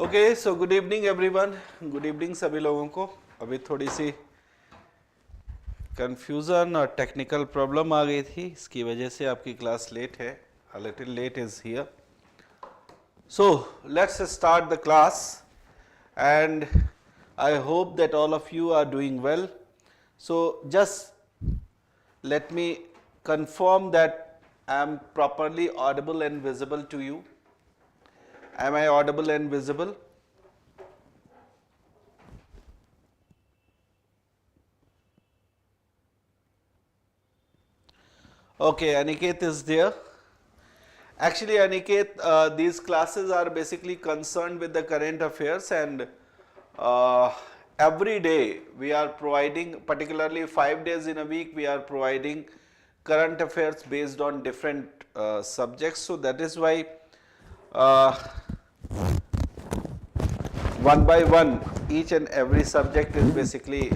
Okay so good evening everyone, good evening सभी लोगों को। अभी थोड़ी सी कंफ्यूजन और टेक्निकल प्रॉब्लम आ गई थी, इसकी वजह से आपकी क्लास लेट है, a little late is here. So let's start the class and I hope that all of you are doing well. So just let me confirm that I am properly audible and visible to you. Am I audible and visible? Okay, Aniket is there. Actually, Aniket, these classes are basically concerned with the current affairs, and every day we are providing, particularly 5 days in a week, we are providing current affairs based on different subjects. So that is why uh, one by one, each and every subject is basically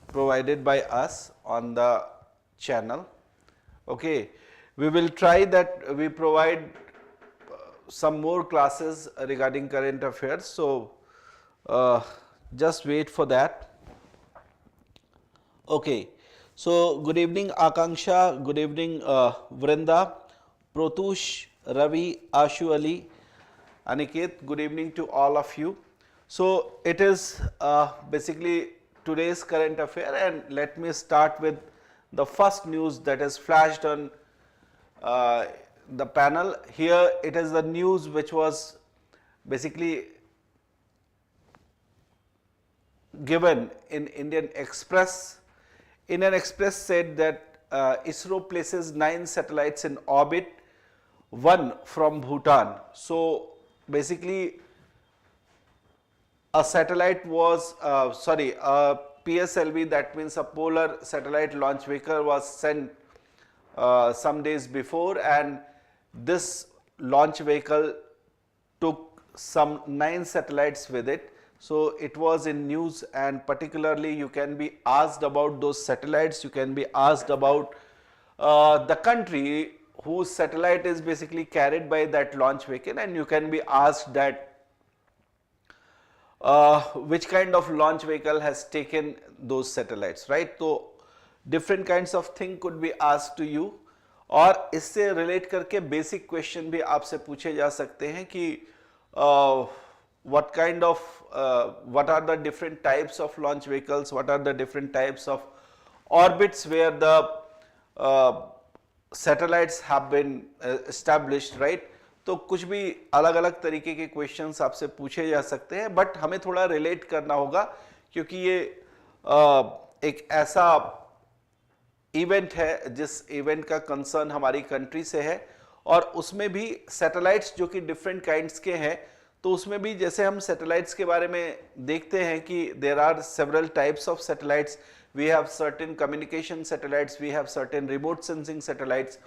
provided by us on the channel. Okay, we will try that we provide some more classes regarding current affairs. So just wait for that. Okay, so good evening Akanksha, good evening Vrinda, Protush, Ravi, Ashu Ali, Aniket, good evening to all of you. So it is basically today's current affair, and let me start with the first news that is flashed on the panel. Here it is the news which was basically given in Indian Express. Indian Express said that ISRO places 9 satellites in orbit, one from Bhutan. So basically a satellite was, a PSLV, that means a polar satellite launch vehicle, was sent some days before, and this launch vehicle took some 9 satellites with it. So it was in news, and particularly you can be asked about those satellites, you can be asked about the country whose satellite is basically carried by that launch vehicle, and you can be asked that which kind of launch vehicle has taken those satellites, right? So different kinds of thing could be asked to you, और इससे relate करके basic question भी आपसे पूछे जा सकते हैं कि what kind of what are the different types of launch vehicles, what are the different types of orbits where the satellites have been established, right? तो कुछ भी अलग अलग तरीके के क्वेश्चंस आपसे पूछे जा सकते हैं, बट हमें थोड़ा रिलेट करना होगा क्योंकि ये एक ऐसा इवेंट है जिस इवेंट का कंसर्न हमारी कंट्री से है, और उसमें भी सैटेलाइट्स जो कि डिफरेंट काइंड्स के हैं, तो उसमें भी जैसे हम सैटेलाइट्स के बारे में देखते हैं कि there are several types of satellites, we have certain communication satellites, we have certain remote sensing satellites,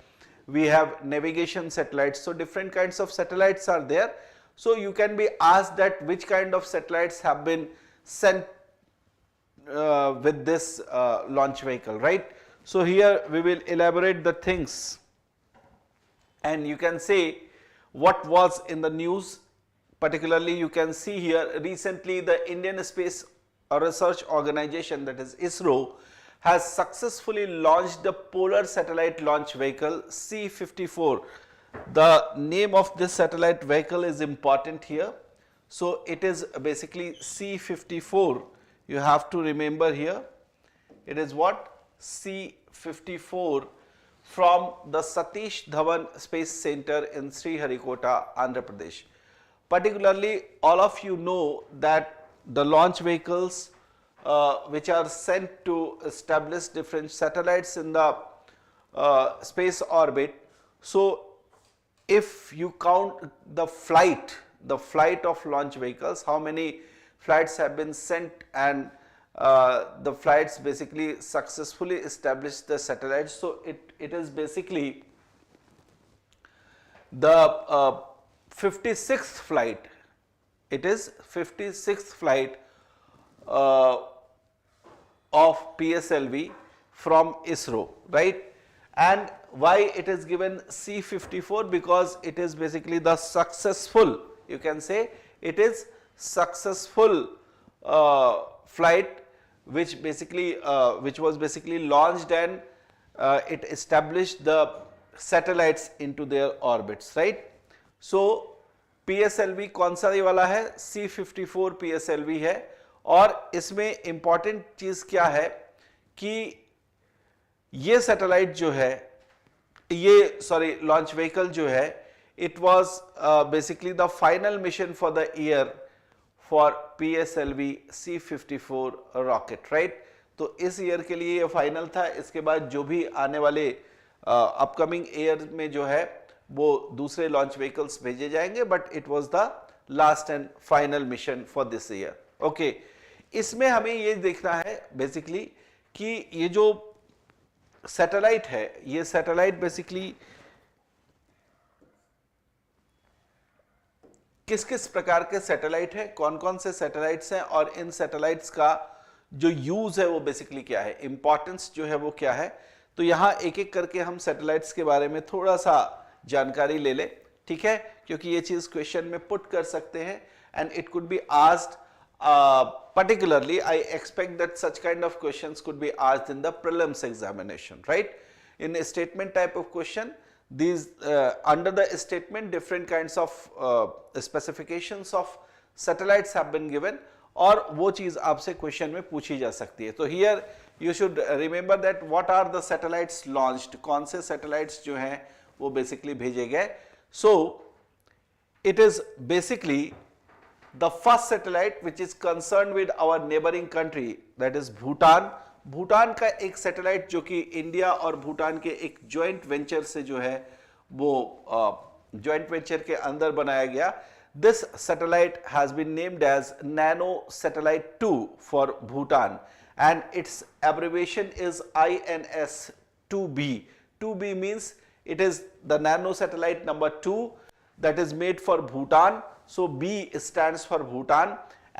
we have navigation satellites. So different kinds of satellites are there. So you can be asked that which kind of satellites have been sent with this launch vehicle, right? So here we will elaborate the things, and you can say what was in the news. Particularly you can see here, recently the Indian Space Research Organization, that is ISRO, has successfully launched the polar satellite launch vehicle C54. The name of this satellite vehicle is important here. So it is basically C54. You have to remember here, it is what? C54 from the Satish Dhawan Space Center in Sriharikota, Andhra Pradesh. Particularly all of you know that the launch vehicles which are sent to establish different satellites in the space orbit. So if you count the flight of launch vehicles, how many flights have been sent, and the flights basically successfully established the satellites. So it is basically the 56th flight. It is 56th flight of PSLV from ISRO, right? And why it is given C54? Because it is basically the successful, you can say it is successful flight which was basically launched, and it established the satellites into their orbits, right? So PSLV कौन सा ये वाला है? C54 PSLV है, और इसमें important चीज क्या है कि ये सैटेलाइट जो है, ये सॉरी लॉन्च व्हीकल जो है, it was basically the final mission for the year for PSLV C54 rocket, right? तो इस ईयर के लिए ये फाइनल था. इसके बाद जो भी आने वाले अपकमिंग ईयर में जो है वो दूसरे लॉन्च व्हीकल्स भेजे जाएंगे, but it was the last and final mission for this year. Okay, इसमें हमें ये देखना है बेसिकली कि ये जो सैटेलाइट है, ये सैटेलाइट बेसिकली किस किस प्रकार के सैटेलाइट है, कौन कौन से सैटेलाइट्स हैं, और इन सैटेलाइट्स का जो यूज है वो बेसिकली क्या है, इंपॉर्टेंस जो है वो क्या है. तो यहां एक एक करके हम सैटेलाइट्स के बारे में थोड़ा सा जानकारी ले ले, ठीक है, क्योंकि ये चीज क्वेश्चन में पुट कर सकते हैं, and it could be asked particularly. I expect that such kind of questions could be asked in the prelims examination, right? In a statement type of question, these under the statement different kinds of specifications of satellites have been given, और वो चीज आपसे question में पूछी जा सकती है. तो here you should remember that what are the satellites launched, कौन से satellites जो हैं वो basically भेजे गए. So it is basically the first satellite which is concerned with our neighboring country, that is Bhutan. Bhutan का एक सैटेलाइट जो कि इंडिया और भूटान के एक जॉइंट वेंचर से जो है वो जॉइंट वेंचर के अंदर बनाया गया. This satellite has been named as nano satellite 2 for Bhutan, and its abbreviation is INS-2B. 2B means it is the nano satellite number 2 that is made for Bhutan. So B stands for Bhutan,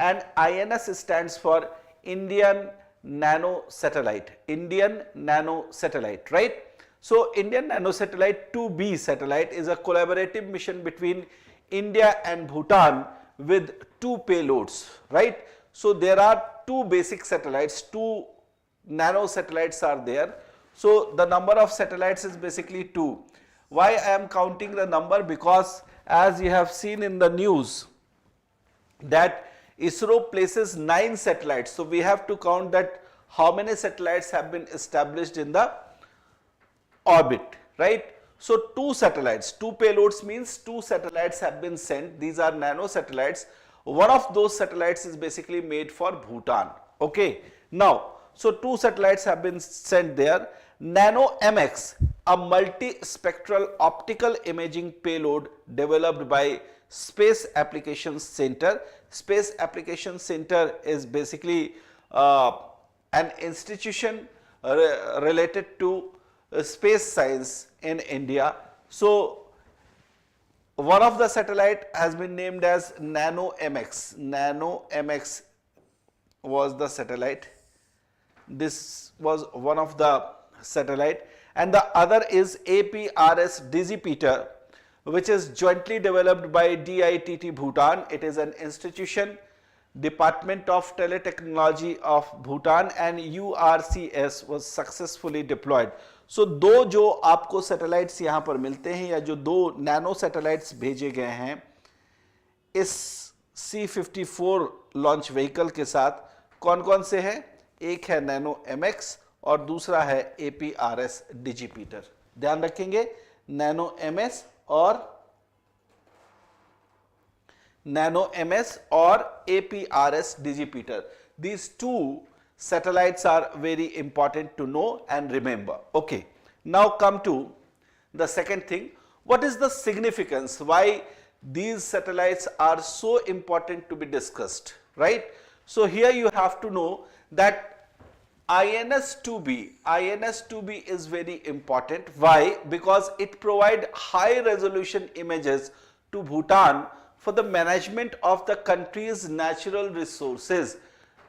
and INS stands for Indian Nano Satellite. Indian Nano Satellite, right? So Indian Nano Satellite 2B satellite is a collaborative mission between India and Bhutan with 2 payloads, right? So there are 2 basic satellites, 2 nano satellites are there. So the number of satellites is basically 2. Why I am counting the number? Because as you have seen in the news that ISRO places 9 satellites, so we have to count that how many satellites have been established in the orbit, right? So 2 satellites, 2 payloads means 2 satellites have been sent. These are nano satellites. One of those satellites is basically made for Bhutan. Okay, now so 2 satellites have been sent there. Nano MX, a multi-spectral optical imaging payload developed by Space Applications Center. Space Applications Center is basically an institution related to space science in India. So one of the satellite has been named as Nano MX. Nano MX was the satellite. This was one of the satellite, and the other is APRS Digipeter, which is jointly developed by DITT Bhutan. It is an institution, Department of Teletechnology of Bhutan, and URCS was successfully deployed. So दो जो आपको satellites यहाँ पर मिलते हैं, या जो 2 nano satellites भेजे गए हैं इस C54 लॉन्च व्हीकल के साथ, कौन कौन से हैं? एक है नैनो MX और दूसरा है APRS डिजिपीटर. ध्यान रखेंगे, नैनो MS और APRS डिजिपीटर. These 2 satellites are very important to know and remember. Okay, now come to the second thing. What is the significance? Why these satellites are so important to be discussed, right? So here you have to know that INS-2B is very important. Why? Because it provides high resolution images to Bhutan for the management of the country's natural resources.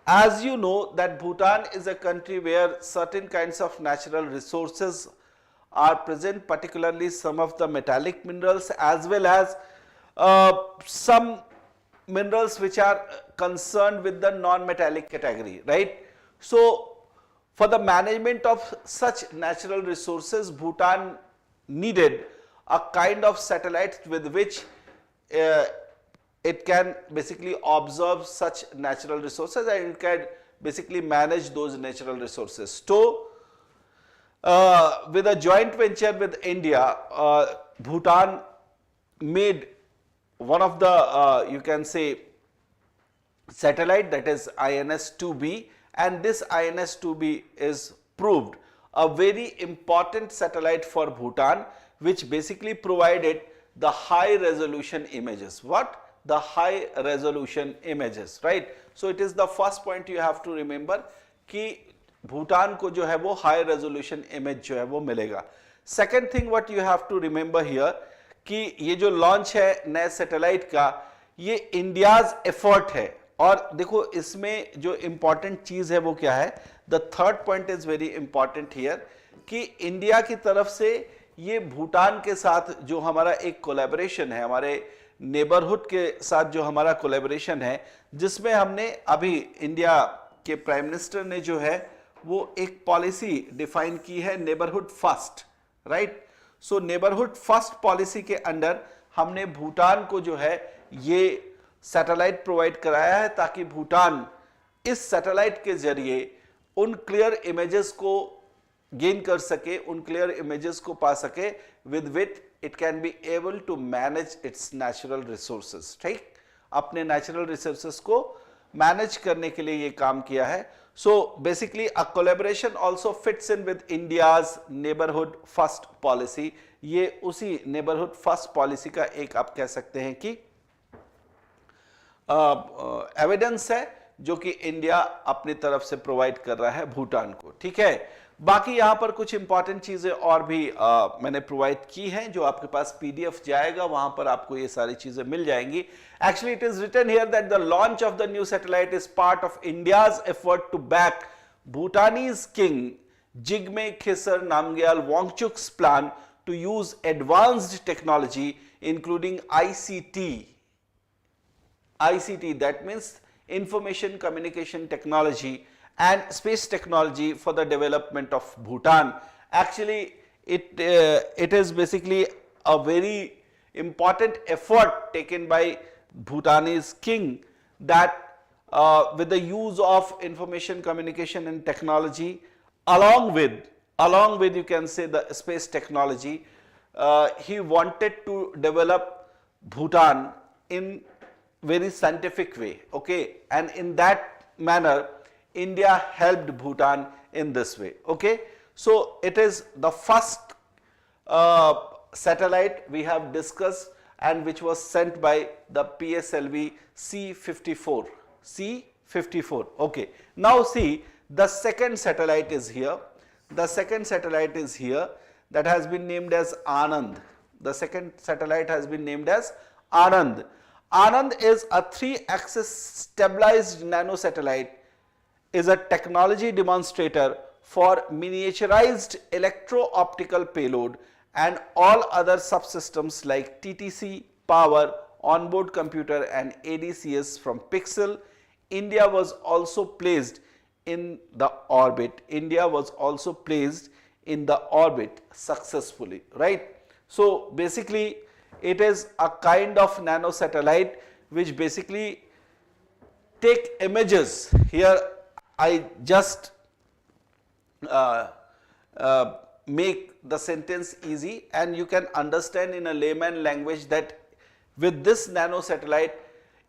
As you know that Bhutan is a country where certain kinds of natural resources are present, particularly some of the metallic minerals as well as some minerals which are concerned with the non-metallic category, right? So for the management of such natural resources, Bhutan needed a kind of satellite with which it can basically observe such natural resources and it can basically manage those natural resources. So with a joint venture with India, Bhutan made one of the you can say satellite, that is INS-2B, and this INS-2B is proved a very important satellite for Bhutan, which basically provided the high resolution images. What? The high resolution images, right? So it is the first point you have to remember कि भूटान को जो है वो high resolution image जो है वो मिलेगा. Second thing what you have to remember here कि ये जो लॉन्च है नए सैटेलाइट का, ये इंडियाज एफर्ट है. और देखो इसमें जो इंपॉर्टेंट चीज है वो क्या है, the third point is very important here कि इंडिया की तरफ से ये भूटान के साथ जो हमारा एक कोलैबोरेशन है, हमारे नेबरहुड के साथ जो हमारा कोलैबोरेशन है, जिसमें हमने अभी इंडिया के प्राइम मिनिस्टर ने जो है वो एक पॉलिसी डिफाइन की है नेबरहुड फर्स्ट, राइट. सो नेबरहुड फर्स्ट पॉलिसी के अंडर हमने भूटान को जो है ये सैटेलाइट प्रोवाइड कराया है ताकि भूटान इस सैटेलाइट के जरिए उन क्लियर इमेजेस को गेन कर सके, उन क्लियर इमेजेस को पा सके with which it can be able to manage its natural resources. ठीक, अपने नेचुरल रिसोर्सेज को मैनेज करने के लिए ये काम किया है. So basically a collaboration also fits in with India's neighborhood first policy. ये उसी neighborhood first policy का एक आप कह सकते हैं कि एविडेंस है जो कि इंडिया अपनी तरफ से प्रोवाइड कर रहा है भूटान को. ठीक है, बाकी यहां पर कुछ इंपॉर्टेंट चीजें और भी मैंने प्रोवाइड की हैं, जो आपके पास पीडीएफ जाएगा वहां पर आपको ये सारी चीजें मिल जाएंगी. Actually it is written here that the launch of the new satellite is part of India's effort to back Bhutanese king Jigme Khesar Namgyal Wangchuck's plan to use advanced technology including ICT, that means information communication technology and space technology for the development of Bhutan. Actually it is basically a very important effort taken by Bhutanese king that with the use of information communication and technology along with you can say the space technology, he wanted to develop Bhutan in very scientific way, okay, and in that manner India helped Bhutan in this way, okay. So it is the first satellite we have discussed and which was sent by the PSLV C54, okay. Now see, the second satellite is here. The second satellite is here that has been named as Anand. The second satellite has been named as Anand. Anand is a 3-axis stabilized nanosatellite, is a technology demonstrator for miniaturized electro-optical payload and all other subsystems like TTC, power, onboard computer and ADCS from Pixel. India was also placed in the orbit. India was also placed in the orbit successfully, right? So basically it is a kind of nano satellite which basically take images. Here I just make the sentence easy and you can understand in a layman language that with this nano satellite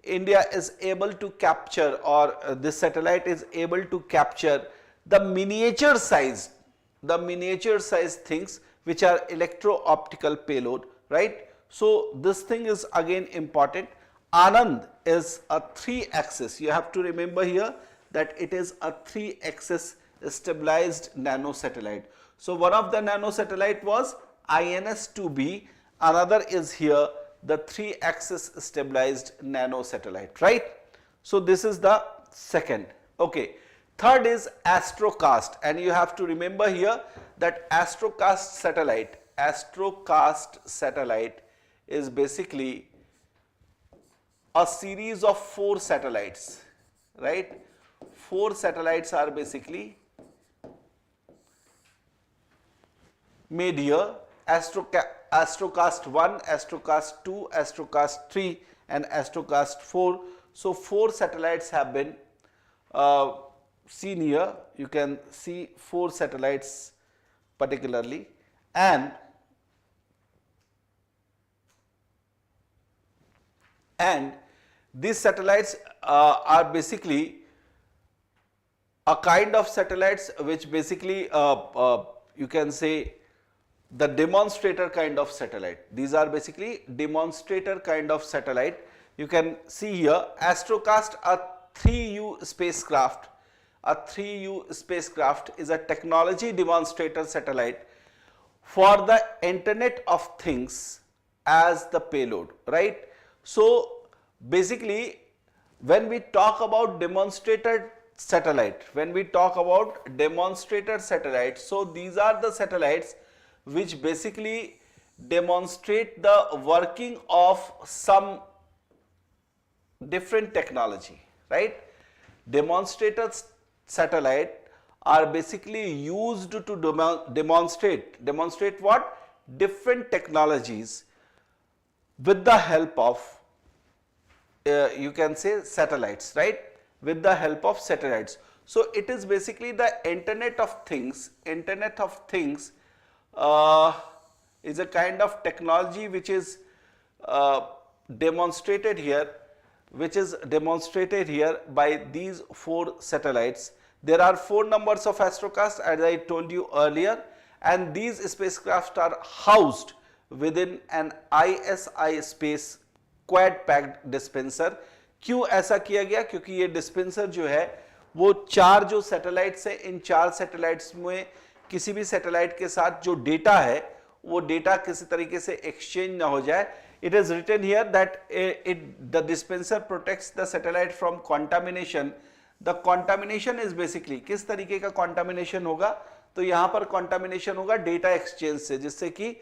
India is able to capture, or this satellite is able to capture the miniature size things which are electro-optical payload, right? So this thing is again important. Anand is a 3-axis. You have to remember here that it is a 3-axis stabilized nano satellite. So one of the nano satellite was INS-2B. Another is here the 3-axis stabilized nano satellite, right? So this is the second. Okay. Third is Astrocast, and you have to remember here that Astrocast satellite is basically a series of 4 satellites, right? 4 satellites are basically made here. Astrocast 1, Astrocast 2, Astrocast 3 and Astrocast 4. So 4 satellites have been seen here. You can see 4 satellites particularly, and these satellites are basically a kind of satellites which basically you can say the demonstrator kind of satellite. These are basically demonstrator kind of satellite. You can see here Astrocast, a 3U spacecraft. A 3U spacecraft is a technology demonstrator satellite for the Internet of Things as the payload, right? So basically when we talk about demonstrator satellite, so these are the satellites which basically demonstrate the working of some different technology, right? Demonstrator satellite are basically used to demonstrate what? Different technologies with the help of you can say satellites, right? With the help of satellites. So it is basically the Internet of Things. Internet of Things is a kind of technology which is demonstrated here, by these 4 satellites. There are 4 numbers of Astrocast, as I told you earlier, and these spacecraft are housed within an ISI space quad packed dispenser. क्यों ऐसा किया गया? क्योंकि ये dispenser जो है वो 4 जो सैटेलाइट्स है, इन 4 सैटेलाइट्स में किसी भी सैटेलाइट के साथ जो डेटा है वो डेटा किसी तरीके से एक्सचेंज ना हो जाए. It is written here that the dispenser protects the satellite from contamination. The contamination is basically किस तरीके का contamination होगा? तो यहाँ पर contamination होगा डेटा एक्सचेंज से, जिससे कि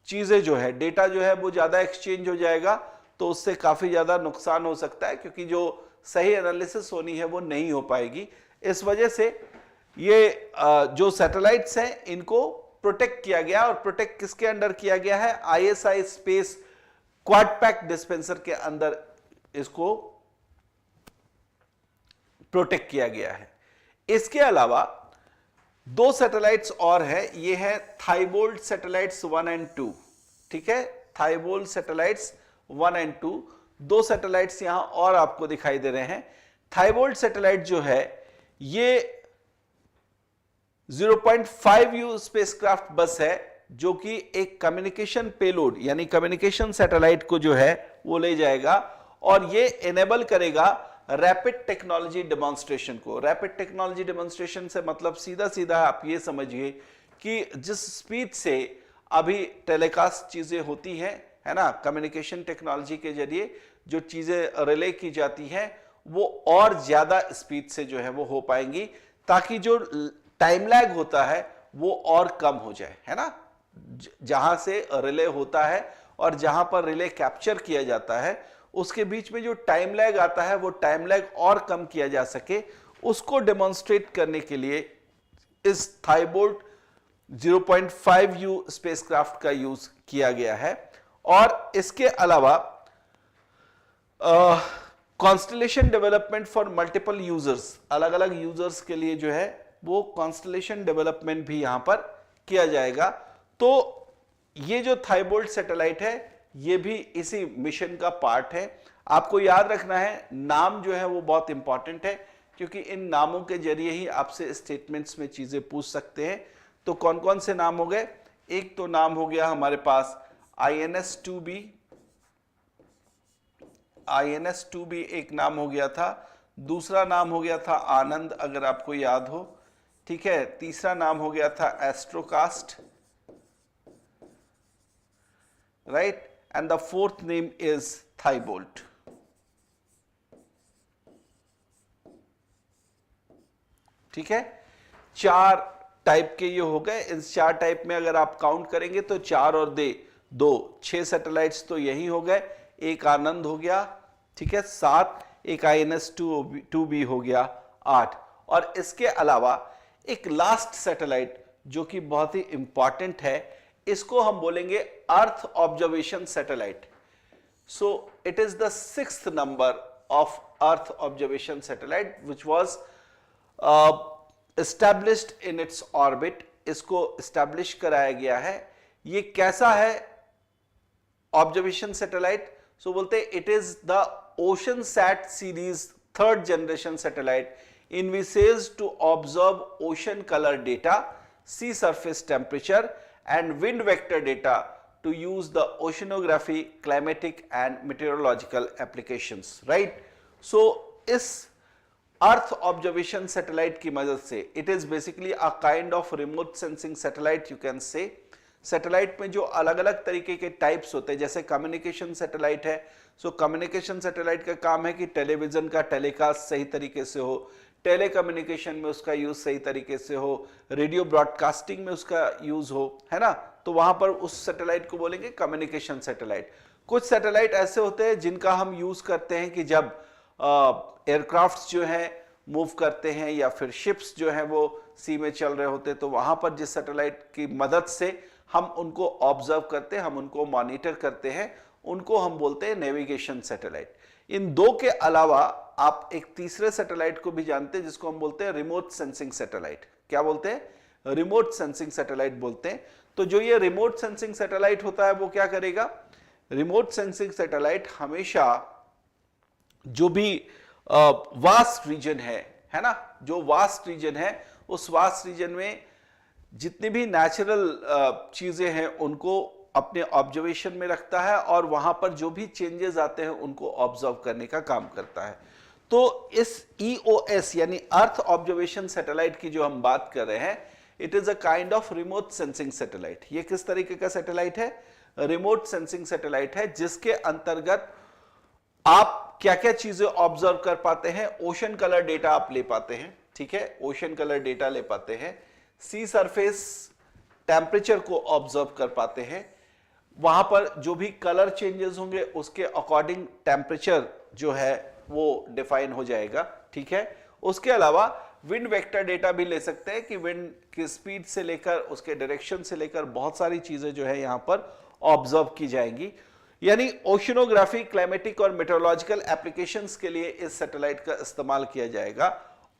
चीजें जो है, डेटा जो है वो ज्यादा एक्सचेंज हो जाएगा, तो उससे काफी ज्यादा नुकसान हो सकता है, क्योंकि जो सही एनालिसिस होनी है वो नहीं हो पाएगी. इस वजह से ये जो सैटेलाइट्स हैं इनको प्रोटेक्ट किया गया, और प्रोटेक्ट किसके अंडर किया गया है? ISI space quad pack dispenser के अंदर इसको प्रोटेक्ट किया गया है. इसके अलावा 2 सैटेलाइट्स और है, ये है थाइबोल्ट सैटेलाइट्स 1 एंड 2. ठीक है, थाइबोल्ट सैटेलाइट्स 1 एंड 2, 2 सैटेलाइट्स यहां और आपको दिखाई दे रहे हैं. थाइबोल्ट सैटेलाइट जो है ये 0.5U स्पेसक्राफ्ट बस है, जो कि एक कम्युनिकेशन पेलोड यानी कम्युनिकेशन सैटेलाइट को जो है वो ले जाएगा, और ये एनेबल करेगा रैपिड टेक्नोलॉजी डेमोन्स्ट्रेशन को. रैपिड टेक्नोलॉजी डेमोन्स्ट्रेशन से मतलब सीधा सीधा आप ये समझिए कि जिस स्पीड से अभी टेलीकास्ट चीजें होती हैं, है ना, कम्युनिकेशन टेक्नोलॉजी के जरिए जो चीजें रिले की जाती हैं वो और ज्यादा स्पीड से जो है वो हो पाएंगी, ताकि जो टाइम लैग होता है वो और कम हो जाए, है ना. जहां से रिले होता है और जहां पर रिले कैप्चर किया जाता है उसके बीच में जो टाइम लैग आता है वो टाइम लैग और कम किया जा सके, उसको डेमोन्स्ट्रेट करने के लिए इस थाइबोल्ट 0.5U स्पेसक्राफ्ट का यूज किया गया है. और इसके अलावा constellation development for multiple users, अलग अलग यूजर्स के लिए जो है वो कॉन्स्टलेशन डेवलपमेंट भी यहां पर किया जाएगा. तो ये जो थाइबोल्ट सैटेलाइट है ये भी इसी मिशन का पार्ट है. आपको याद रखना है, नाम जो है वो बहुत इंपॉर्टेंट है, क्योंकि इन नामों के जरिए ही आपसे स्टेटमेंट्स में चीजें पूछ सकते हैं. तो कौन कौन से नाम हो गए? एक तो नाम हो गया हमारे पास INS-2B, INS-2B एक नाम हो गया था. दूसरा नाम हो गया था आनंद, अगर आपको याद हो. ठीक है, तीसरा नाम हो गया था Astrocast, right, and the fourth name is Thybolt. ठीक है, 4 टाइप के ये हो गए. इस 4 टाइप में अगर आप काउंट करेंगे तो 4 और 2 6 सैटेलाइट्स तो यही हो गए. एक आनंद हो गया, ठीक है, 7, एक INS-2B हो गया 8, और इसके अलावा एक लास्ट सैटेलाइट जो कि बहुत ही इंपॉर्टेंट है, इसको हम बोलेंगे अर्थ observation satellite. So it is the 6th number of earth observation satellite which was established in its orbit. इसको एस्टैब्लिश कराया गया है। ये कैसा है ऑब्जर्वेशन सैटेलाइट? सो बोलते हैं it is the ocean sat series 3rd generation satellite in which is to observe ocean color data, sea surface temperature and wind vector data to use the oceanography, climatic and meteorological applications, right? So इस अर्थ observation satellite की मदद से it is basically a kind of remote sensing satellite, you can say. Satellite में जो अलग अलग तरीके के टाइप्स होते हैं, जैसे कम्युनिकेशन सैटेलाइट है, सो कम्युनिकेशन सैटेलाइट का काम है कि टेलीविजन का टेलीकास्ट सही तरीके से हो, टेली कम्युनिकेशन में उसका यूज सही तरीके से हो, रेडियो ब्रॉडकास्टिंग में उसका यूज हो, है ना, तो वहां पर उस सैटेलाइट को बोलेंगे कम्युनिकेशन सैटेलाइट। कुछ सैटेलाइट ऐसे होते हैं जिनका हम यूज करते हैं कि जब एयरक्राफ्ट्स जो हैं मूव करते हैं या फिर शिप्स जो हैं वो सी में चल रहे होते हैं, तो वहां पर जिस सैटेलाइट की मदद से हम उनको ऑब्जर्व करते हैं, हम उनको मॉनिटर करते हैं, उनको हम बोलते हैं नेविगेशन सैटेलाइट। इन दो के अलावा आप एक तीसरे सैटेलाइट को भी जानते हैं जिसको हम बोलते हैं रिमोट सेंसिंग सैटेलाइट। क्या बोलते हैं? रिमोट सेंसिंग सैटेलाइट बोलते हैं। तो जो ये रिमोट सेंसिंग सैटेलाइट होता है वो क्या करेगा? रिमोट सेंसिंग सैटेलाइट हमेशा जो भी वास्ट रीजन है ना, जो वास्ट रीजन है, उस वास्ट रीजन में जितनी भी नेचुरल चीजें हैं उनको अपने ऑब्जर्वेशन में रखता है और वहां पर जो भी चेंजेस आते हैं उनको ऑब्जर्व करने का काम करता है। तो इस EOS यानी अर्थ ऑब्जर्वेशन सैटेलाइट की जो हम बात कर रहे हैं, it is a kind of remote sensing satellite. ये किस तरीके का सैटेलाइट है? रिमोट सेंसिंग सैटेलाइट है, जिसके अंतर्गत आप क्या क्या चीजें ऑब्जर्व कर पाते हैं? ओशन कलर डेटा आप ले पाते हैं, ठीक है, ओशन कलर डेटा ले पाते हैं, सी सरफेस टेम्परेचर को ऑब्जर्व कर पाते हैं, वहां पर जो भी कलर चेंजेस होंगे उसके अकॉर्डिंग टेम्परेचर जो है वो डिफाइन हो जाएगा, ठीक है। उसके अलावा विंड वेक्टर डेटा भी ले सकते हैं कि विंड की स्पीड से लेकर उसके डायरेक्शन से लेकर बहुत सारी चीजें जो है यहां पर ऑब्जर्व की जाएंगी। यानी ओशनोग्राफी, क्लाइमेटिक और मेट्रोलॉजिकल एप्लीकेशंस के लिए इस सैटेलाइट का इस्तेमाल किया जाएगा।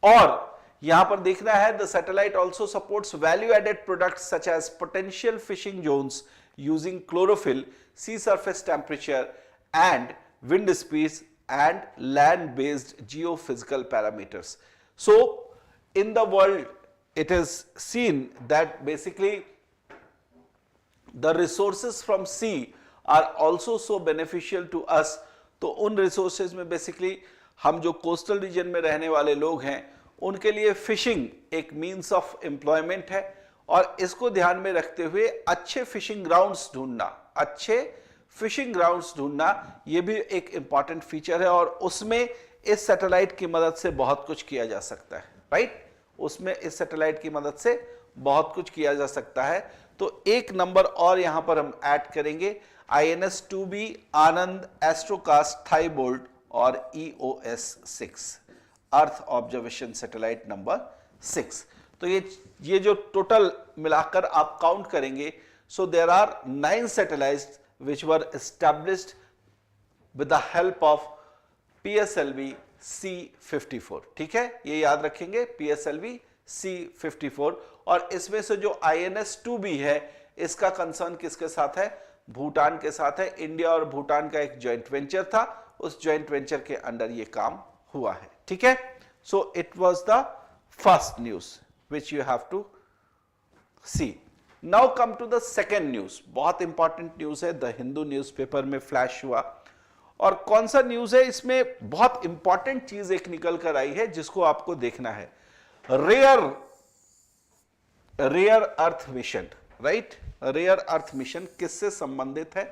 और यहां पर देखना है, the satellite also supports value added products such as potential fishing zones using chlorophyll, sea surface temperature and wind speeds and land-based geophysical parameters. So in the world it is seen that basically the resources from sea are also so beneficial to us. तो उन resources में basically हम जो coastal region में रहने वाले लोग हैं उनके लिए fishing एक means of employment है, और इसको ध्यान में रखते हुए अच्छे fishing grounds ढूंढना, अच्छे फिशिंग ग्राउंड्स ढूंढना, यह भी एक इंपॉर्टेंट फीचर है और उसमें इस सैटेलाइट की मदद से बहुत कुछ किया जा सकता है, राइट। उसमें इस सैटेलाइट की मदद से बहुत कुछ किया जा सकता है। तो एक नंबर और यहां पर हम ऐड करेंगे, INS-2B आनंद, एस्ट्रोकास्ट, थाईबोल्ट और EOS 6 earth observation satellite number 6। तो ये जो टोटल मिलाकर आप काउंट करेंगे, so there are 9 satellites which were established with the help of PSLV C54, ठीक है, ये याद रखेंगे, PSLV C54। और इसमें से जो INS-2B है इसका कंसर्न किसके साथ है? भूटान के साथ है। इंडिया और भूटान का एक जॉइंट वेंचर था, उस जॉइंट वेंचर के अंडर ये काम हुआ है, ठीक है। So it was the first news which you have to see. Now come to the second news. बहुत इंपॉर्टेंट न्यूज है, द हिंदू न्यूज़पेपर में फ्लैश हुआ। और कौन सा न्यूज है? इसमें बहुत इंपॉर्टेंट चीज एक निकल कर आई है जिसको आपको देखना है। Rare earth mission, right. Rare earth mission किससे संबंधित है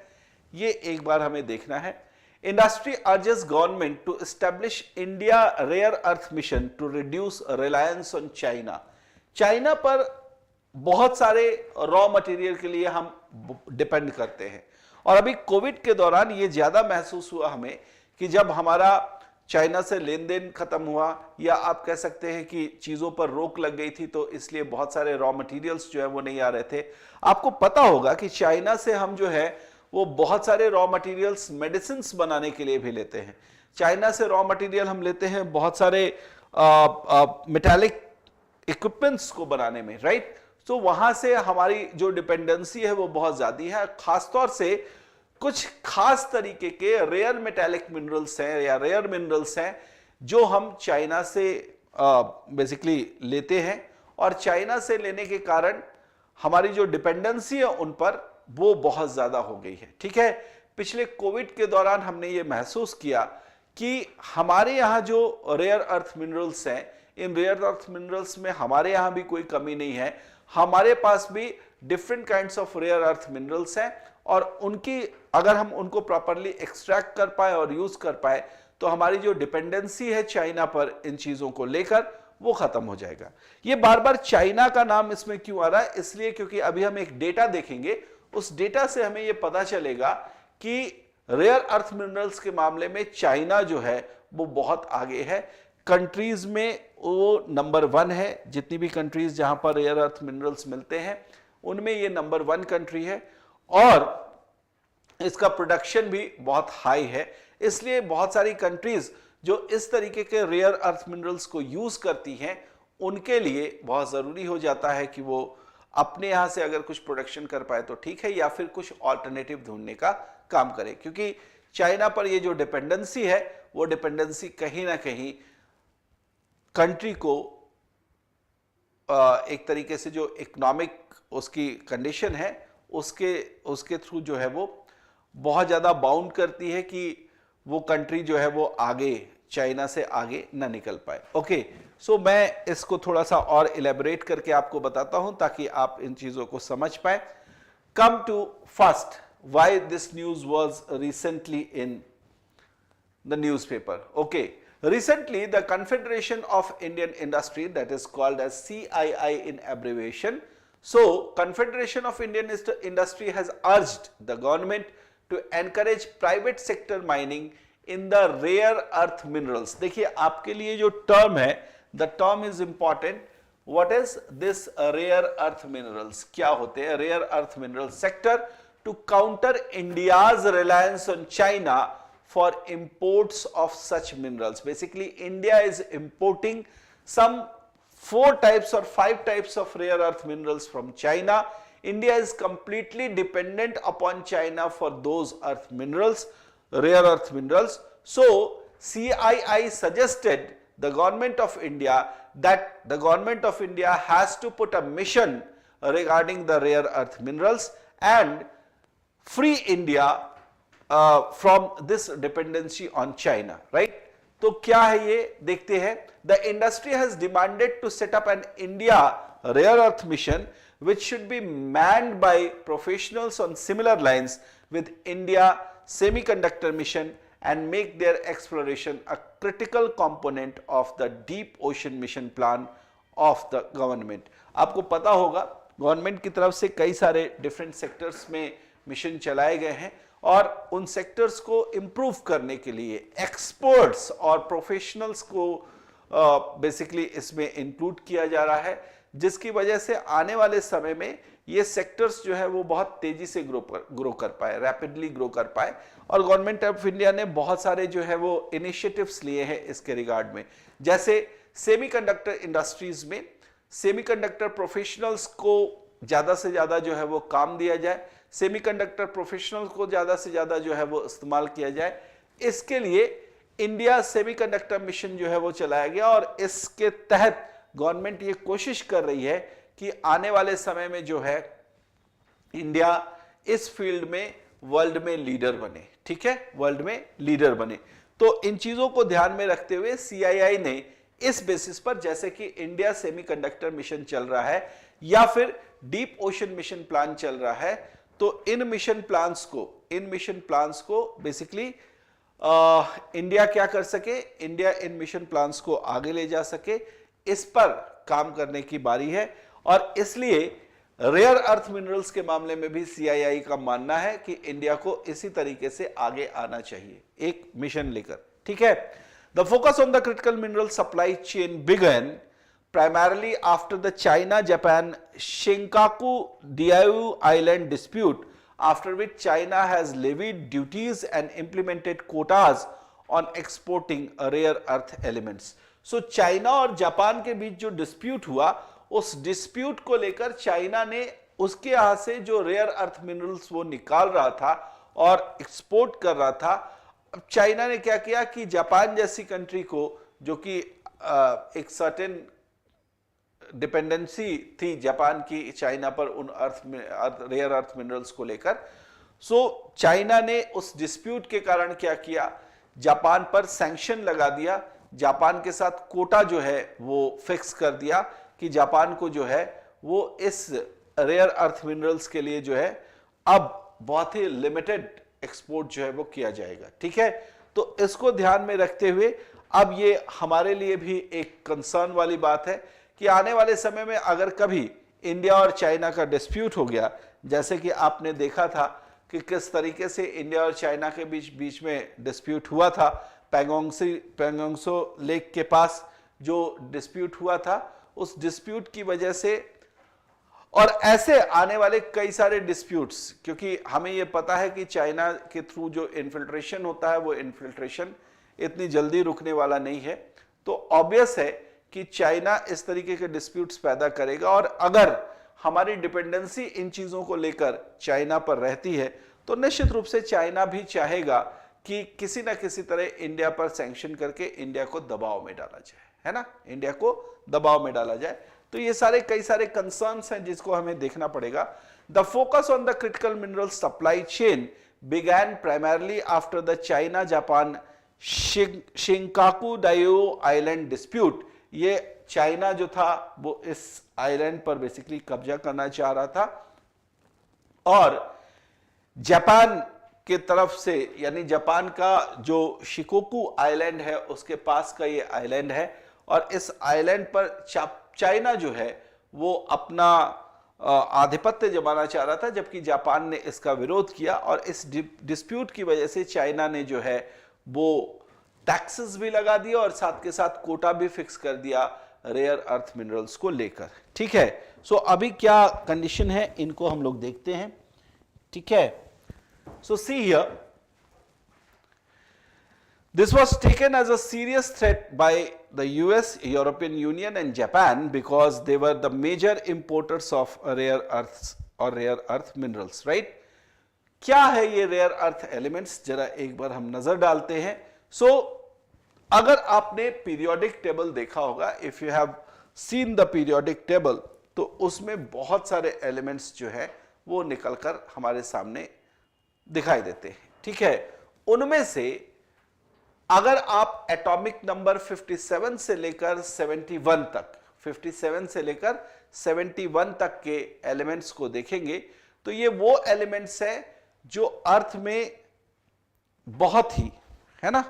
ये एक बार हमें देखना है। Industry urges government to establish India rare earth mission to reduce reliance on China. China पर बहुत सारे रॉ मटेरियल के लिए हम डिपेंड करते हैं, और अभी कोविड के दौरान ये ज्यादा महसूस हुआ हमें कि जब हमारा चाइना से लेन देन खत्म हुआ, या आप कह सकते हैं कि चीजों पर रोक लग गई थी, तो इसलिए बहुत सारे रॉ मटेरियल्स जो है वो नहीं आ रहे थे। आपको पता होगा कि चाइना से हम जो है वो बहुत सारे रॉ मटेरियल्स मेडिसिन बनाने के लिए भी लेते हैं। चाइना से रॉ मटेरियल हम लेते हैं बहुत सारे मेटालिक इक्विपमेंट्स को बनाने में, राइट। तो वहां से हमारी जो डिपेंडेंसी है वो बहुत ज्यादा है, खासतौर से कुछ खास तरीके के रेयर मेटालिक मिनरल्स हैं या रेयर मिनरल्स हैं जो हम चाइना से बेसिकली लेते हैं, और चाइना से लेने के कारण हमारी जो डिपेंडेंसी है उन पर वो बहुत ज्यादा हो गई है, ठीक है। पिछले कोविड के दौरान हमने ये महसूस किया कि हमारे यहाँ जो रेयर अर्थ मिनरल्स हैं, इन रेयर अर्थ मिनरल्स में हमारे यहाँ भी कोई कमी नहीं है, हमारे पास भी different kinds of rare earth minerals हैं, और उनकी अगर हम उनको प्रॉपरली एक्सट्रैक्ट कर पाए और यूज कर पाए तो हमारी जो डिपेंडेंसी है चाइना पर इन चीजों को लेकर वो खत्म हो जाएगा। ये बार बार चाइना का नाम इसमें क्यों आ रहा है, इसलिए क्योंकि अभी हम एक डेटा देखेंगे, उस डेटा से हमें ये पता चलेगा कि रेयर अर्थ मिनरल्स के मामले में चाइना जो है वो बहुत आगे है। कंट्रीज में वो नंबर 1 है, जितनी भी कंट्रीज जहां पर रेयर अर्थ मिनरल्स मिलते हैं उनमें ये नंबर 1 कंट्री है, और इसका प्रोडक्शन भी बहुत हाई है। इसलिए बहुत सारी कंट्रीज जो इस तरीके के रेयर अर्थ मिनरल्स को यूज करती हैं उनके लिए बहुत जरूरी हो जाता है कि वो अपने यहां से अगर कुछ प्रोडक्शन कर पाए तो ठीक है, या फिर कुछ ऑल्टरनेटिव ढूंढने का काम करे, क्योंकि चाइना पर ये जो डिपेंडेंसी है वो डिपेंडेंसी कहीं ना कहीं कंट्री को एक तरीके से जो इकोनॉमिक उसकी कंडीशन है उसके थ्रू जो है वो बहुत ज्यादा बाउंड करती है कि वो कंट्री जो है वो आगे चाइना से आगे ना निकल पाए। ओके, सो मैं इसको थोड़ा सा और इलेबोरेट करके आपको बताता हूं ताकि आप इन चीजों को समझ पाए। Come to first, why this news was recently in the newspaper. Okay, recently the Confederation of Indian Industry, that is called as CII in abbreviation, so Confederation of Indian Industry has urged the government to encourage private sector mining in the rare earth minerals। देखिए आपके लिए जो term है, the term is important, what is this rare earth minerals, क्या होते हैं rare earth minerals sector, to counter India's reliance on China for imports of such minerals। Basically India is importing some 4 types or 5 types of rare earth minerals from China. India is completely dependent upon China for those earth minerals, rare earth minerals. So CII suggested the government of India that the government of India has to put a mission regarding the rare earth minerals and free India from this dependency on China, right? तो क्या है ये देखते हैं। The industry has demanded to set up an India rare earth mission which should be manned by professionals on similar lines with India semiconductor mission and make their exploration a critical component of the deep ocean mission plan of the government। आपको पता होगा government की तरफ से कई सारे different sectors में mission चलाए गए हैं, और उन सेक्टर्स को इंप्रूव करने के लिए एक्सपर्ट्स और प्रोफेशनल्स को बेसिकली इसमें इंक्लूड किया जा रहा है, जिसकी वजह से आने वाले समय में ये सेक्टर्स जो है वो बहुत तेजी से ग्रो कर पाए, रैपिडली ग्रो कर पाए। और गवर्नमेंट ऑफ इंडिया ने बहुत सारे जो है वो इनिशिएटिव्स लिए हैं इसके रिगार्ड में, जैसे सेमीकंडक्टर इंडस्ट्रीज में सेमीकंडक्टर प्रोफेशनल्स को ज्यादा से ज्यादा जो है वो काम दिया जाए, सेमीकंडक्टर प्रोफेशनल्स को ज्यादा से ज्यादा जो है वो इस्तेमाल किया जाए। इसके लिए इंडिया सेमीकंडक्टर मिशन जो है वो चलाया गया, और इसके तहत गवर्नमेंट ये कोशिश कर रही है कि आने वाले समय में जो है इंडिया इस फील्ड में वर्ल्ड में लीडर बने, ठीक है, वर्ल्ड में लीडर बने। तो इन चीजों को ध्यान में रखते हुए CII ने इस बेसिस पर, जैसे कि इंडिया सेमीकंडक्टर मिशन चल रहा है या फिर डीप ओशन मिशन प्लान चल रहा है, तो इन मिशन प्लान्स को बेसिकली इंडिया क्या कर सके, इंडिया इन मिशन प्लान्स को आगे ले जा सके, इस पर काम करने की बारी है। और इसलिए रेयर अर्थ मिनरल्स के मामले में भी सीआईआई का मानना है कि इंडिया को इसी तरीके से आगे आना चाहिए एक मिशन लेकर, ठीक है। The focus on the critical mineral supply chain began primarily after the China-Japan Shinkaku Diaoyu Island dispute, after which China has levied duties and implemented quotas on exporting rare earth elements. So China और Japan के बीच जो dispute हुआ, उस dispute को लेकर China ने उसके यहां से जो रेयर अर्थ मिनरल्स वो निकाल रहा था और एक्सपोर्ट कर रहा था, अब चाइना ने क्या किया कि जापान जैसी कंट्री को, जो कि एक सर्टेन डिपेंडेंसी थी जापान की चाइना पर उन रेयर अर्थ मिनरल्स को लेकर, सो चाइना ने उस डिस्प्यूट के कारण क्या किया, जापान पर सैंक्शन लगा दिया, जापान के साथ कोटा जो है वो फिक्स कर दिया कि जापान को जो है वो इस रेयर अर्थ मिनरल्स के लिए जो है अब बहुत ही लिमिटेड एक्सपोर्ट जो है वो किया जाएगा, ठीक है। तो इसको ध्यान में रखते हुए अब ये हमारे लिए भी एक कंसर्न वाली बात है कि आने वाले समय में अगर कभी इंडिया और चाइना का डिस्प्यूट हो गया, जैसे कि आपने देखा था कि किस तरीके से इंडिया और चाइना के बीच में डिस्प्यूट हुआ था, पैंगोंगसो लेक के पास जो डिस्प्यूट हुआ था, उस डिस्प्यूट की वजह से और ऐसे आने वाले कई सारे डिस्प्यूट्स, क्योंकि हमें यह पता है कि चाइना के थ्रू जो इन्फिल्ट्रेशन होता है वो इन्फिल्ट्रेशन इतनी जल्दी रुकने वाला नहीं है, तो ऑब्वियस है कि चाइना इस तरीके के डिस्प्यूट्स पैदा करेगा और अगर हमारी डिपेंडेंसी इन चीजों को लेकर चाइना पर रहती है तो निश्चित रूप से चाइना भी चाहेगा कि किसी ना किसी तरह इंडिया पर सैंक्शन करके इंडिया को दबाव में डाला जाए, है ना, इंडिया को दबाव में डाला जाए। तो ये सारे कई सारे कंसर्न्स हैं जिसको हमें देखना पड़ेगा। The focus on the critical mineral supply chain began primarily after the China Japan Senkaku Diaoyu island dispute. ये चाइना जो था वो इस आइलैंड पर बेसिकली कब्जा करना चाह रहा था और जापान के तरफ से, यानी जापान का जो शिकोकू आइलैंड है उसके पास का ये आइलैंड है और इस आइलैंड पर चाइना जो है वो अपना आधिपत्य जमाना चाह रहा था, जबकि जापान ने इसका विरोध किया और इस डिस्प्यूट की वजह से चाइना ने जो है वो टैक्सेस भी लगा दिया और साथ के साथ कोटा भी फिक्स कर दिया रेयर अर्थ मिनरल्स को लेकर, ठीक है। सो अभी क्या कंडीशन है इनको हम लोग देखते हैं, ठीक है। So see here, this was taken as a serious threat by the US, European Union and Japan because they were the major importers of rare earths or rare earth minerals, right? क्या है ये rare earth elements, जरा एक बार हम नजर डालते हैं। सो अगर आपने पीरियोडिक टेबल देखा होगा, if you have seen the periodic table, तो उसमें बहुत सारे एलिमेंट्स जो है वो निकलकर हमारे सामने दिखाई देते हैं, ठीक है। उनमें से अगर आप एटॉमिक नंबर 57 से लेकर 71 तक, 57 से लेकर 71 तक के एलिमेंट्स को देखेंगे तो ये वो एलिमेंट्स है जो अर्थ में बहुत ही, है ना,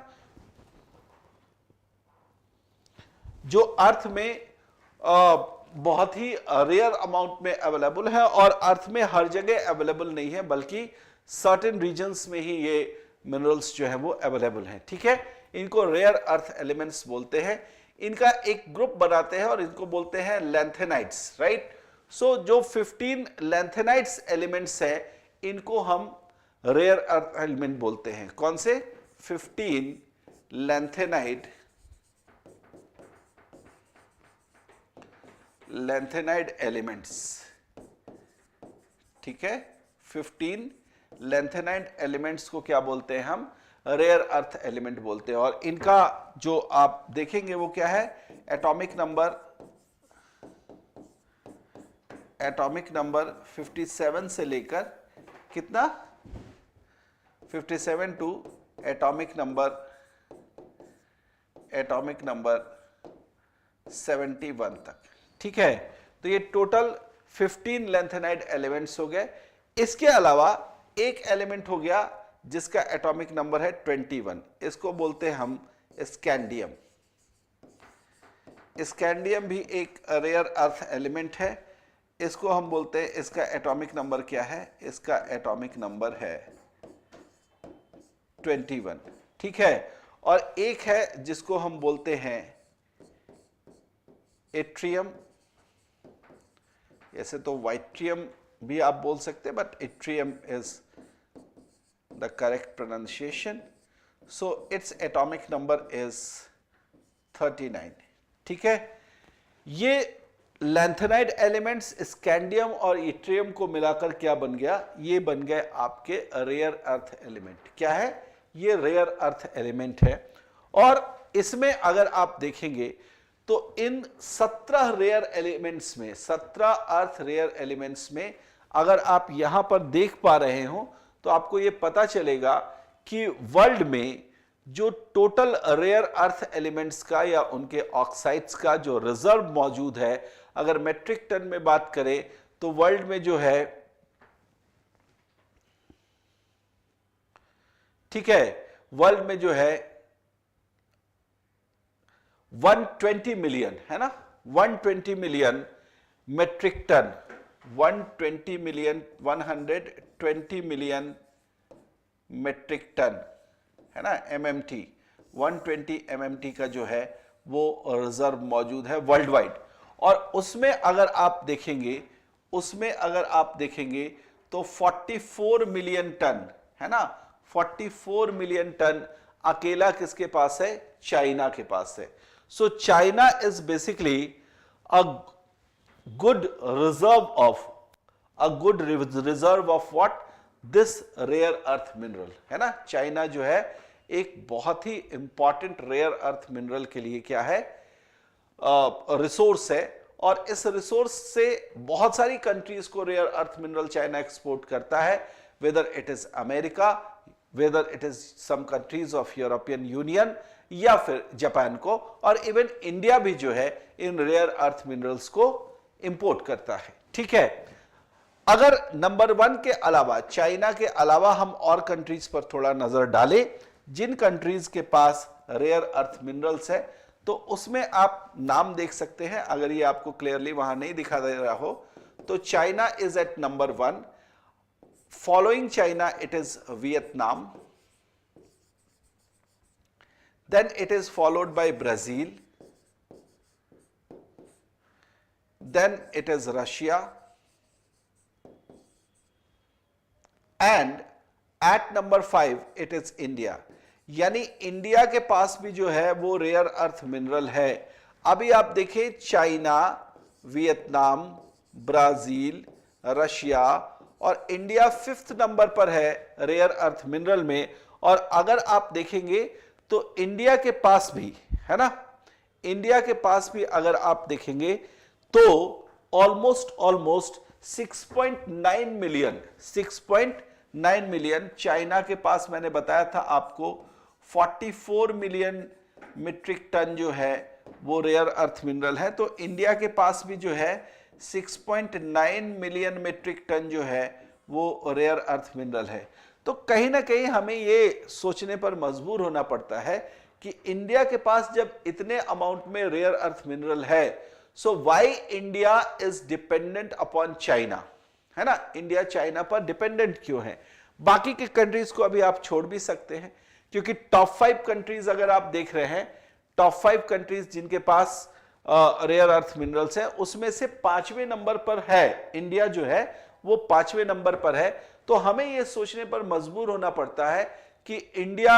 जो अर्थ में बहुत ही रेयर अमाउंट में अवेलेबल है और अर्थ में हर जगह अवेलेबल नहीं है, बल्कि सर्टेन रीजन्स में ही ये मिनरल्स जो है वो अवेलेबल हैं, ठीक है। इनको रेयर अर्थ एलिमेंट्स बोलते हैं। इनका एक ग्रुप बनाते हैं और इनको बोलते हैं लैंथेनाइट्स, राइट। सो जो 15 लैंथेनाइट्स एलिमेंट्स हैं इनको हम रेयर अर्थ एलिमेंट बोलते हैं। कौन से? 15 लैंथेनाइड एलिमेंट्स, ठीक है। 15 लैंथेनाइड एलिमेंट्स को क्या बोलते हैं हम? रेयर अर्थ एलिमेंट बोलते हैं। और इनका जो आप देखेंगे वो क्या है? एटॉमिक नंबर 57 से लेकर कितना? 57 टू एटॉमिक नंबर 71 तक, ठीक है। तो ये टोटल 15 लैंथेनाइड एलिमेंट्स हो गए। इसके अलावा एक एलिमेंट हो गया जिसका एटॉमिक नंबर है 21, इसको बोलते हैं हम स्कैंडियम। स्कैंडियम भी एक रेयर अर्थ एलिमेंट है। इसको हम बोलते हैं, इसका एटॉमिक नंबर क्या है, इसका एटॉमिक नंबर है 21, ठीक है। और एक है जिसको हम बोलते हैं एट्रियम, ऐसे तो वाइट्रियम भी आप बोल सकते हैं, but atrium is the correct pronunciation. So its atomic number is 39, ठीक है। ये लैंथेनाइड एलिमेंट्स स्कैंडियम और इट्रियम को मिलाकर क्या बन गया, ये बन गए आपके रेयर अर्थ एलिमेंट। क्या है ये, रेयर अर्थ एलिमेंट है। और इसमें अगर आप देखेंगे तो इन 17 रेयर एलिमेंट्स में, 17 अर्थ रेयर एलिमेंट्स में अगर आप यहां पर देख पा रहे हो तो आपको यह पता चलेगा कि वर्ल्ड में जो टोटल रेयर अर्थ एलिमेंट्स का या उनके ऑक्साइड्स का जो रिजर्व मौजूद है, अगर मेट्रिक टन में बात करें तो वर्ल्ड में जो है, ठीक है, वर्ल्ड में जो है 120 मिलियन है ना, 120 million metric tonne, 120 million, 120 million metric tonne है ना, एमएमटी, 120 एमएमटी का जो है वो रिजर्व मौजूद है वर्ल्ड वाइड। और उसमें अगर आप देखेंगे, उसमें अगर आप देखेंगे तो 44 मिलियन टन है ना, 44 मिलियन टन अकेला किसके पास है, चाइना के पास है। So China is basically a good reserve of what, this rare earth mineral है ना। चाइना जो है एक बहुत ही इंपॉर्टेंट रेयर अर्थ मिनरल के लिए क्या है, रिसोर्स है। और इस रिसोर्स से बहुत सारी कंट्रीज को rare earth mineral China export करता है, whether it is America, whether it is some countries of European Union, या फिर जापान को, और इवन इंडिया भी जो है इन रेयर अर्थ मिनरल्स को इंपोर्ट करता है, ठीक है। अगर नंबर 1 के अलावा, चाइना के अलावा हम और कंट्रीज पर थोड़ा नजर डालें जिन कंट्रीज के पास रेयर अर्थ मिनरल्स है, तो उसमें आप नाम देख सकते हैं। अगर ये आपको क्लियरली वहां नहीं दिखा दे रहा हो तो China is at number 1, following China it is Vietnam, then it is followed by Brazil, then it is Russia, and at number 5 it is India। यानी इंडिया के पास भी जो है वो रेयर अर्थ मिनरल है। अभी आप देखें, चाइना, वियतनाम, ब्राजील, रशिया और इंडिया 5th नंबर पर है रेयर अर्थ मिनरल में। और अगर आप देखेंगे तो इंडिया के पास भी है ना, इंडिया के पास भी अगर आप देखेंगे तो ऑलमोस्ट 6.9 मिलियन, 6.9 मिलियन। चाइना के पास मैंने बताया था आपको 44 मिलियन मीट्रिक टन जो है वो रेयर अर्थ मिनरल है, तो इंडिया के पास भी जो है 6.9 मिलियन मीट्रिक टन जो है वो रेयर अर्थ मिनरल है। तो कहीं ना कहीं हमें ये सोचने पर मजबूर होना पड़ता है कि इंडिया के पास जब इतने अमाउंट में रेयर अर्थ मिनरल है, so why India is dependent upon China, है ना। इंडिया चाइना पर डिपेंडेंट क्यों है? बाकी के कंट्रीज को अभी आप छोड़ भी सकते हैं, क्योंकि टॉप 5 कंट्रीज अगर आप देख रहे हैं, टॉप 5 कंट्रीज जिनके पास रेयर अर्थ मिनरल्स है, उसमें से 5वें नंबर पर है इंडिया, जो है वो 5वें नंबर पर है। तो हमें यह सोचने पर मजबूर होना पड़ता है कि इंडिया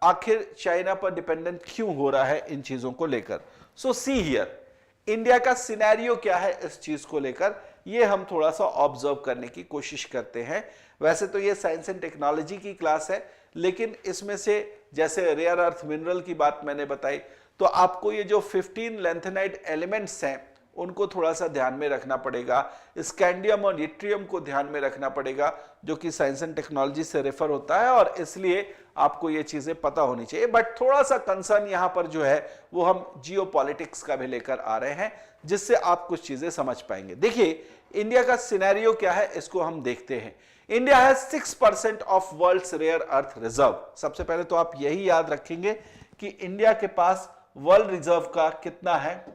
आखिर चाइना पर डिपेंडेंट क्यों हो रहा है इन चीजों को लेकर। सो सी हियर, इंडिया का सिनेरियो क्या है इस चीज को लेकर, यह हम थोड़ा सा ऑब्जर्व करने की कोशिश करते हैं। वैसे तो ये साइंस एंड टेक्नोलॉजी की क्लास है, लेकिन इसमें से जैसे रेयर अर्थ मिनरल की बात मैंने बताई, तो आपको ये जो 15 लैंथेनाइड एलिमेंट्स हैं उनको थोड़ा सा ध्यान में रखना पड़ेगा। स्कैंडियम और इट्रियम को ध्यान में रखना पड़ेगा, जो कि साइंस एंड टेक्नोलॉजी से रेफर होता है, और इसलिए आपको ये चीजें पता होनी चाहिए। बट थोड़ा सा कंसर्न यहां पर जो है वो हम जियोपॉलिटिक्स का भी लेकर आ रहे हैं, जिससे आप कुछ चीजें समझ पाएंगे। देखिए इंडिया का सिनेरियो क्या है, इसको हम देखते हैं। India has 6% of world's rare earth reserve. सबसे पहले तो आप यही याद रखेंगे कि इंडिया के पास वर्ल्ड रिजर्व का कितना है,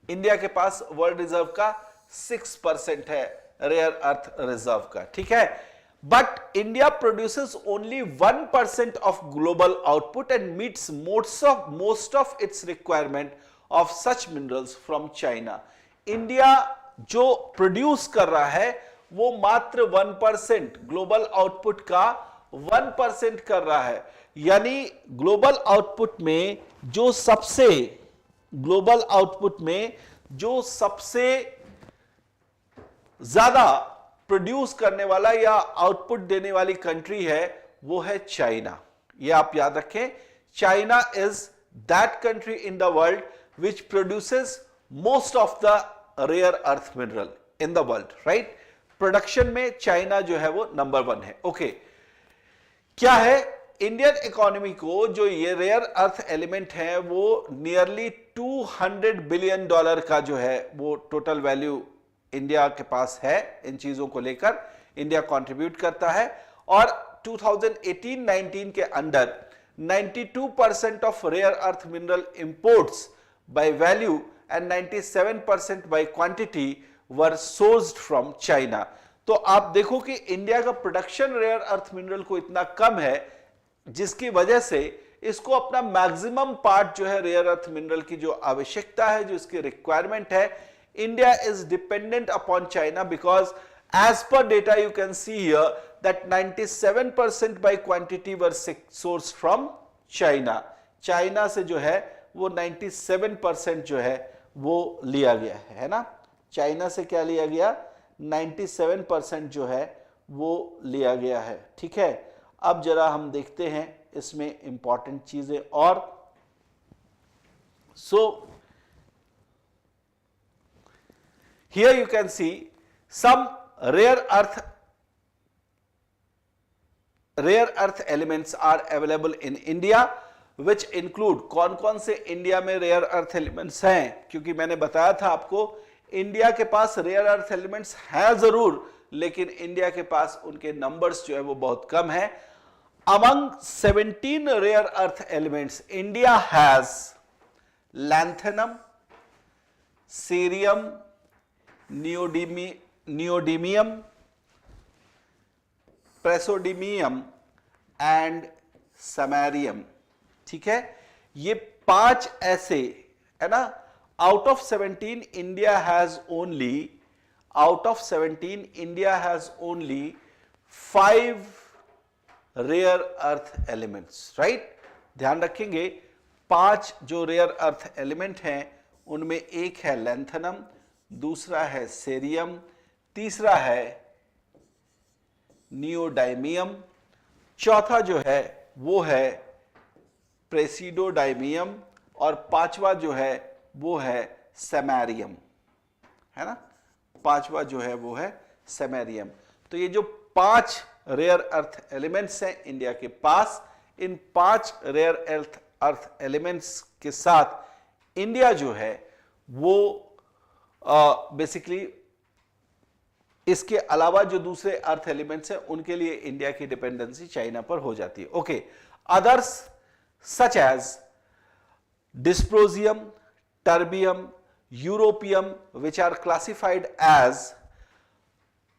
इंडिया के पास वर्ल्ड रिजर्व का 6% है रेयर अर्थ रिजर्व का, ठीक है। But India produces only 1% of global output and meets most of its requirement of such minerals from China. India जो प्रोड्यूस कर रहा है वो मात्र 1%, ग्लोबल आउटपुट का 1% कर रहा है। यानी ग्लोबल आउटपुट में जो सबसे ज्यादा प्रोड्यूस करने वाला या आउटपुट देने वाली कंट्री है वो है चाइना। ये आप याद रखें, China is that country in the world which produces most of the rare earth mineral in the world, right. Production में चाइना जो है वो नंबर 1 है। ओके, क्या है इंडियन इकोनॉमी को जो ये रेयर अर्थ एलिमेंट है वो नियरली $200 बिलियन का जो है वो टोटल वैल्यू इंडिया के पास है। इन चीजों को लेकर इंडिया कंट्रीब्यूट करता है और 2018-19 के अंदर 92% of rare earth mineral imports by value and 97% by quantity were sourced from China. तो आप देखो कि इंडिया का प्रोडक्शन रेयर अर्थ मिनरल को इतना कम है जिसकी वजह से इसको अपना मैक्सिमम पार्ट जो है रेयर अर्थ मिनरल की जो आवश्यकता है, जो इसकी रिक्वायरमेंट है, India is dependent upon China because as per data you can see here that 97% by quantity were source from China. China से जो है वो 97% जो है वो लिया गया है ना। चाइना से क्या लिया गया? 97% जो है वो लिया गया है, ठीक है। अब जरा हम देखते हैं इसमें इंपॉर्टेंट चीजें और so here you can see some rare earth elements are available in India which include, कौन कौन से इंडिया में रेयर अर्थ एलिमेंट्स हैं, क्योंकि मैंने बताया था आपको इंडिया के पास रेयर अर्थ एलिमेंट्स हैं जरूर, लेकिन इंडिया के पास उनके नंबर्स जो है वो बहुत कम है। Among 17 rare earth elements India has lanthanum, cerium, neodymium, praseodymium and samarium, ठीक है। ये 5 ऐसे है ना। Out of 17 India has only 5 rare earth elements, right. ध्यान रखेंगे 5 जो रेयर अर्थ एलिमेंट हैं उनमें एक है लैंथेनम, दूसरा है सेरियम, तीसरा है नियोडाइमियम, चौथा जो है वो है प्रेसिडोडाइमियम और 5वां जो है वो है समैरियम, है ना। 5वां जो है वो है समैरियम। तो ये जो 5 रेयर अर्थ एलिमेंट्स हैं इंडिया के पास, इन 5 रेयर अर्थ एलिमेंट्स के साथ इंडिया जो है वो बेसिकली इसके अलावा जो दूसरे अर्थ एलिमेंट्स हैं उनके लिए इंडिया की डिपेंडेंसी चाइना पर हो जाती है। Okay, others such as dysprosium, terbium, europium which are classified as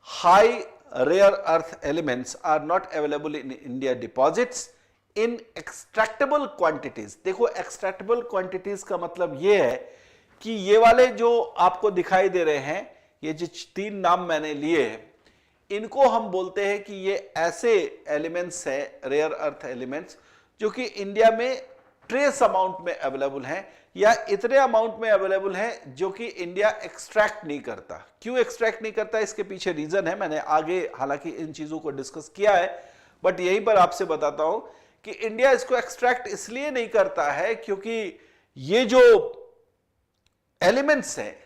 high rare earth elements are not available in India deposits in extractable quantities। देखो extractable quantities का मतलब ये है कि ये वाले जो आपको दिखाई दे रहे हैं, ये जो 3 नाम मैंने लिए हैं, इनको हम बोलते हैं कि ये ऐसे एलिमेंट्स हैं, रेयर अर्थ एलिमेंट्स, जो कि इंडिया में ट्रेस अमाउंट में अवेलेबल हैं या इतने अमाउंट में अवेलेबल हैं जो कि इंडिया एक्सट्रैक्ट नहीं करता। क्यों एक्सट्रैक्ट नहीं करता, इसके पीछे रीजन है, मैंने आगे हालांकि इन चीजों को डिस्कस किया है, बट यहीं पर आपसे बताता हूं कि इंडिया इसको एक्सट्रैक्ट इसलिए नहीं करता है क्योंकि ये जो एलिमेंट्स हैं,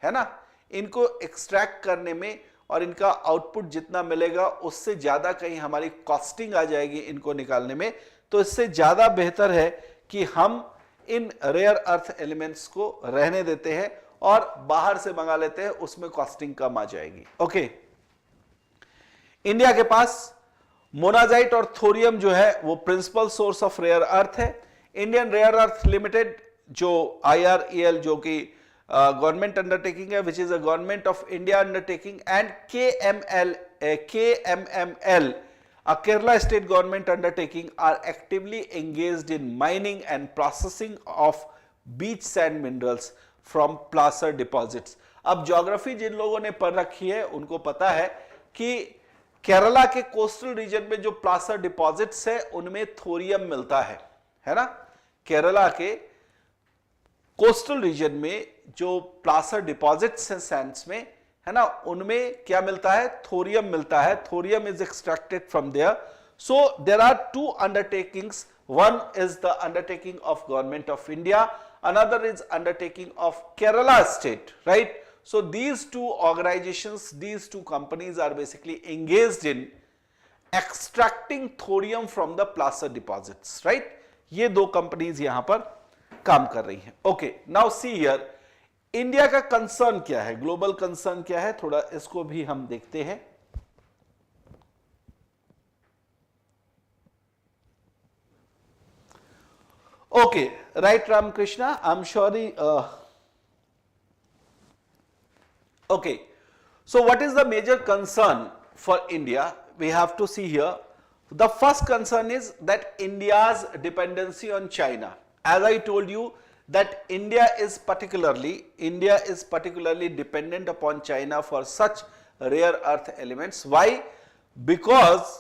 है ना, इनको एक्सट्रैक्ट करने में और इनका आउटपुट जितना मिलेगा उससे ज्यादा कहीं हमारी कॉस्टिंग आ जाएगी इनको निकालने में। तो इससे ज्यादा बेहतर है कि हम इन रेयर अर्थ एलिमेंट्स को रहने देते हैं और बाहर से मंगा लेते हैं, उसमें कॉस्टिंग कम आ जाएगी। ओके, इंडिया के पास मोनाजाइट और थोरियम जो है वो principal source of rare earth है। इंडियन रेयर अर्थ लिमिटेड जो IREL जो कि गवर्नमेंट अंडरटेकिंग है, which is a government of India undertaking, and KMML, a Kerala state government undertaking, are actively engaged in mining and processing of beach sand minerals from placer deposits. अब geography जिन लोगों ने पढ़ रखी है उनको पता है कि केरला के कोस्टल रीजन में जो प्लासर डिपॉजिट्स है उनमें थोरियम मिलता है ना। केरला के कोस्टल रीजन में जो प्लासर डिपॉजिट्स हैं सैंड्स में, है ना, उनमें क्या मिलता है, थोरियम मिलता है। Thorium is extracted from there. So there are two undertakings, one is the undertaking of government of India, another is undertaking of Kerala state, right. So these two organizations, these two companies are basically engaged in extracting thorium from the placer deposits, right? ये दो companies यहां पर काम कर रही हैं। Okay, now see here, India का concern क्या है, ग्लोबल कंसर्न क्या है, थोड़ा इसको भी हम देखते हैं। Okay, right Ramakrishna, I am sure. Okay, so what is the major concern for India? We have to see here. The first concern is that India's dependency on China. As I told you that India is particularly dependent upon China for such rare earth elements. Why? Because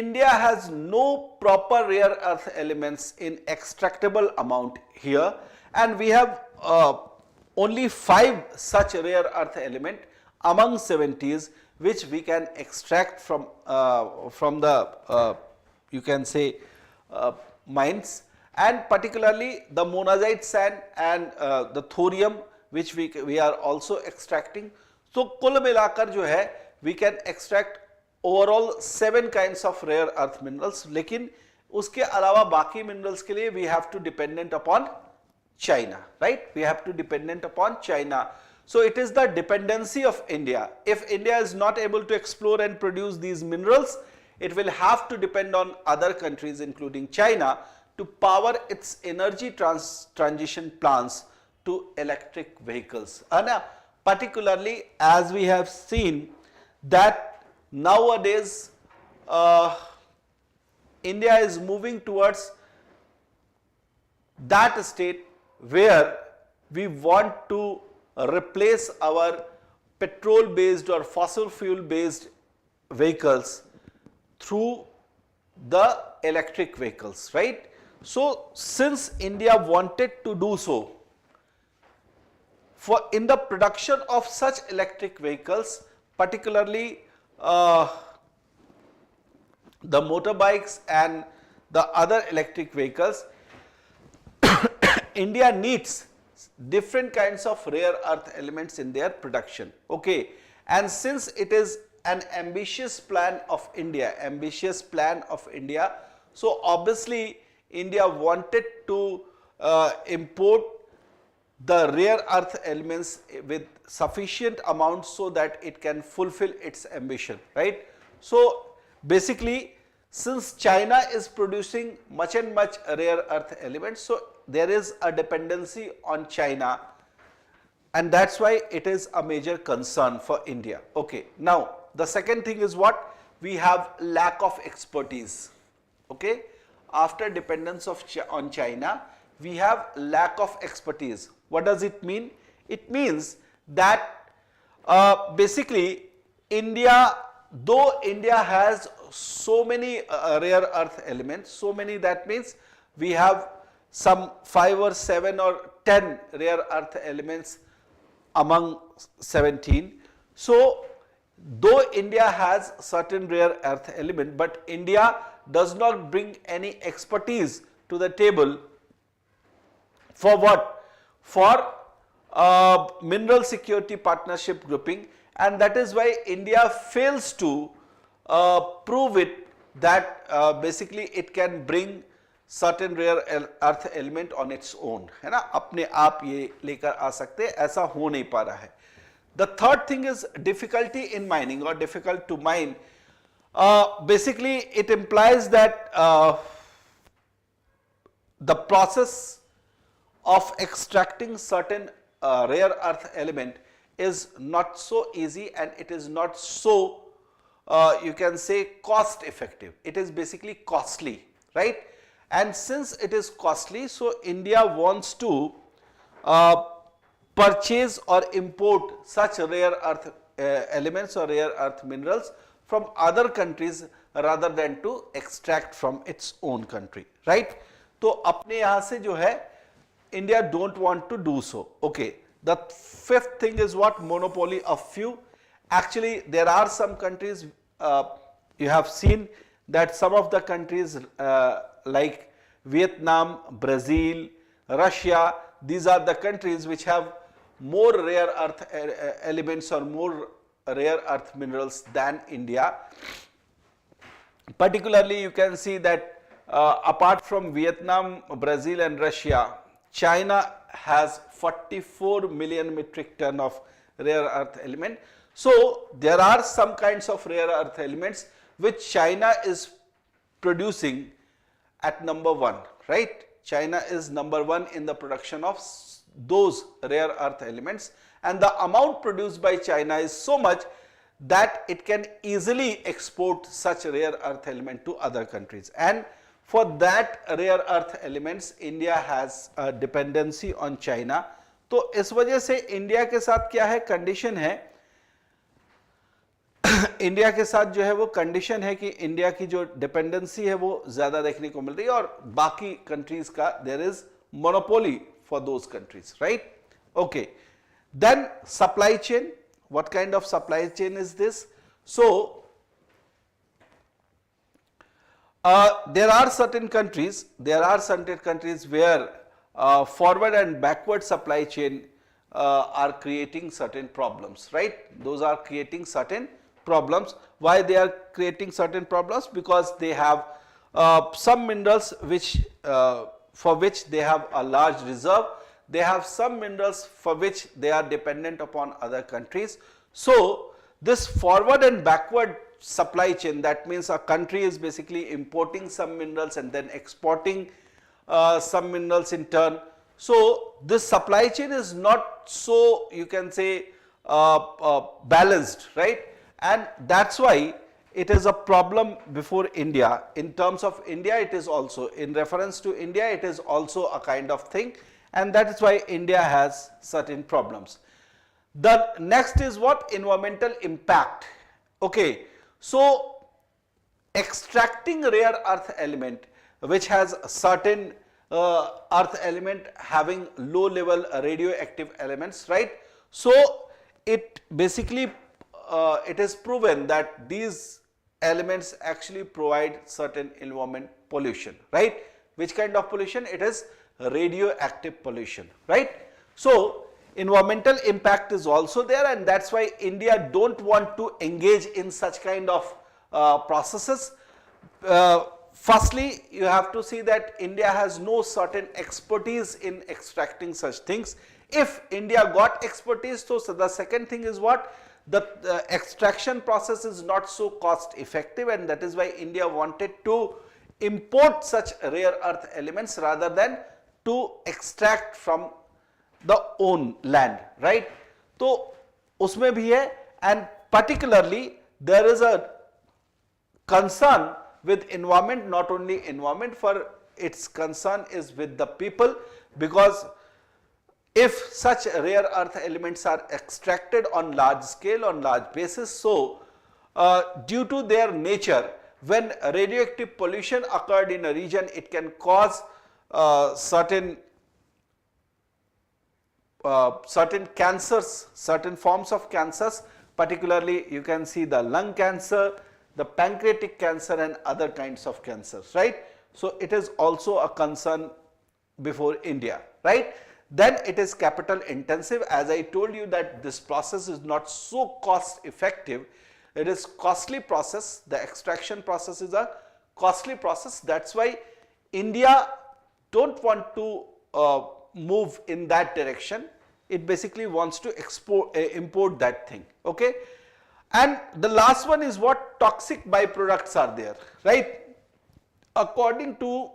India has no proper rare earth elements in extractable amount here, and we have only 5 such rare earth element among 70s which we can extract from the you can say mines, and particularly the monazite sand and the thorium which we are also extracting. So कुल मिलाकर जो है we can extract overall 7 kinds of rare earth minerals, लेकिन उसके अलावा बाकी minerals के लिए we have to dependent upon China, right? We have to dependent upon China. So it is the dependency of India. If India is not able to explore and produce these minerals, it will have to depend on other countries including China to power its energy transition plans to electric vehicles. And particularly as we have seen that nowadays India is moving towards that state where we want to replace our petrol based or fossil fuel based vehicles through the electric vehicles, right? So since India wanted to do so, for in the production of such electric vehicles, particularly the motorbikes and the other electric vehicles, India needs different kinds of rare earth elements in their production. Okay, and since it is an ambitious plan of India, so obviously India wanted to import the rare earth elements with sufficient amount so that it can fulfill its ambition, right? So basically, since China is producing much and much rare earth elements, so there is a dependency on China, and that's why it is a major concern for India. Okay, now the second thing is what? We have lack of expertise. Okay, after dependence on China, we have lack of expertise. What does it mean? It means that basically India, though India has so many rare earth elements, so many, that means we have some 5 or 7 or 10 rare earth elements among 17. So though India has certain rare earth element, but India does not bring any expertise to the table for what? For mineral security partnership grouping, and that is why India fails to prove it that basically it can bring certain rare earth element on its own, है ना, अपने आप ये लेकर आ सकते, ऐसा हो नहीं पा रहा है। The third thing is difficulty in mining or difficult to mine. Basically it implies that the process of extracting certain rare earth element is not so easy, and it is not so you can say cost effective. It is basically costly, right? And since it is costly, so India wants to purchase or import such rare earth elements or rare earth minerals from other countries rather than to extract from its own country, right? तो अपने यहाँ से जो है India don't want to do so. Okay. The fifth thing is what? Monopoly of few. Actually, there are some countries, you have seen that some of the countries like Vietnam, Brazil, Russia, these are the countries which have more rare earth elements or more rare earth minerals than India. Particularly, you can see that apart from Vietnam, Brazil and Russia, China has 44 million metric ton of rare earth element. So there are some kinds of rare earth elements which China is producing at number 1, right? China is number 1 in the production of those rare earth elements, and the amount produced by China is so much that it can easily export such rare earth element to other countries. And for that rare earth elements, India has a dependency on China. तो इस वजह से India के साथ क्या है condition है, India के साथ जो है वो कंडीशन है कि इंडिया की जो डिपेंडेंसी है वो ज्यादा देखने को मिल रही है और बाकी कंट्रीज का there is monopoly for those countries, right? Okay, then supply chain. What kind of supply chain is this? So there are certain countries where forward and backward supply chain are creating certain problems, right? Those are creating certain problems. Why they are creating certain problems? Because they have some minerals which for which they have a large reserve. They have some minerals for which they are dependent upon other countries. So this forward and backward supply chain, that means a country is basically importing some minerals and then exporting some minerals in turn. So this supply chain is not so, you can say, balanced, right? And that's why it is a problem before India. In terms of India, it is also, in reference to India, it is also a kind of thing. And that is why India has certain problems. The next is what? Environmental impact. Okay, so extracting rare earth element which has certain earth element having low level radioactive elements, right? So it basically it is proven that these elements actually provide certain environment pollution, right? Which kind of pollution? It is radioactive pollution, right? So environmental impact is also there, and that's why India don't want to engage in such kind of processes. Firstly, you have to see that India has no certain expertise in extracting such things. If India got expertise, so the second thing is what? The extraction process is not so cost effective, and that is why India wanted to import such rare earth elements rather than to extract from the own land, right? तो उसमें भी है, and particularly there is a concern with environment, not only environment, for its concern is with the people, because if such rare earth elements are extracted on large scale, on large basis, so due to their nature, when radioactive pollution occurred in a region, it can cause certain cancers, certain forms of cancers, particularly you can see the lung cancer, the pancreatic cancer and other kinds of cancers, right? So it is also a concern before India, right? Then it is capital intensive. As I told you that this process is not so cost effective, it is costly process. The extraction process is a costly process. That's why India don't want to move in that direction. It basically wants to import that thing, okay? And the last one is what? Toxic byproducts are there, right? According to,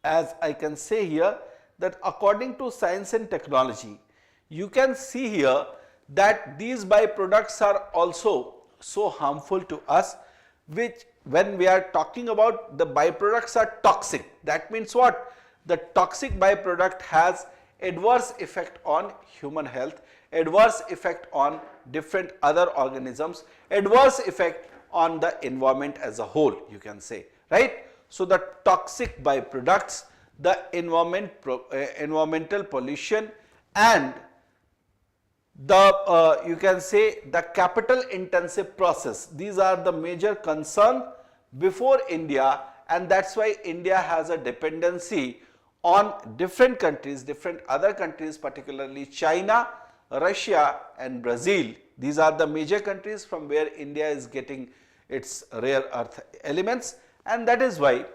as I can say here, that according to science and technology, you can see here that these byproducts are also so harmful to us, which when we are talking about the byproducts are toxic. That means what? The toxic byproduct has adverse effect on human health, adverse effect on different other organisms, adverse effect on the environment as a whole, you can say, right? So the toxic byproducts, the environmental pollution, and the you can say the capital intensive process, these are the major concern before India, and that's why India has a dependency on different countries, different other countries, particularly China, Russia and Brazil. These are the major countries from where India is getting its rare earth elements, and that is why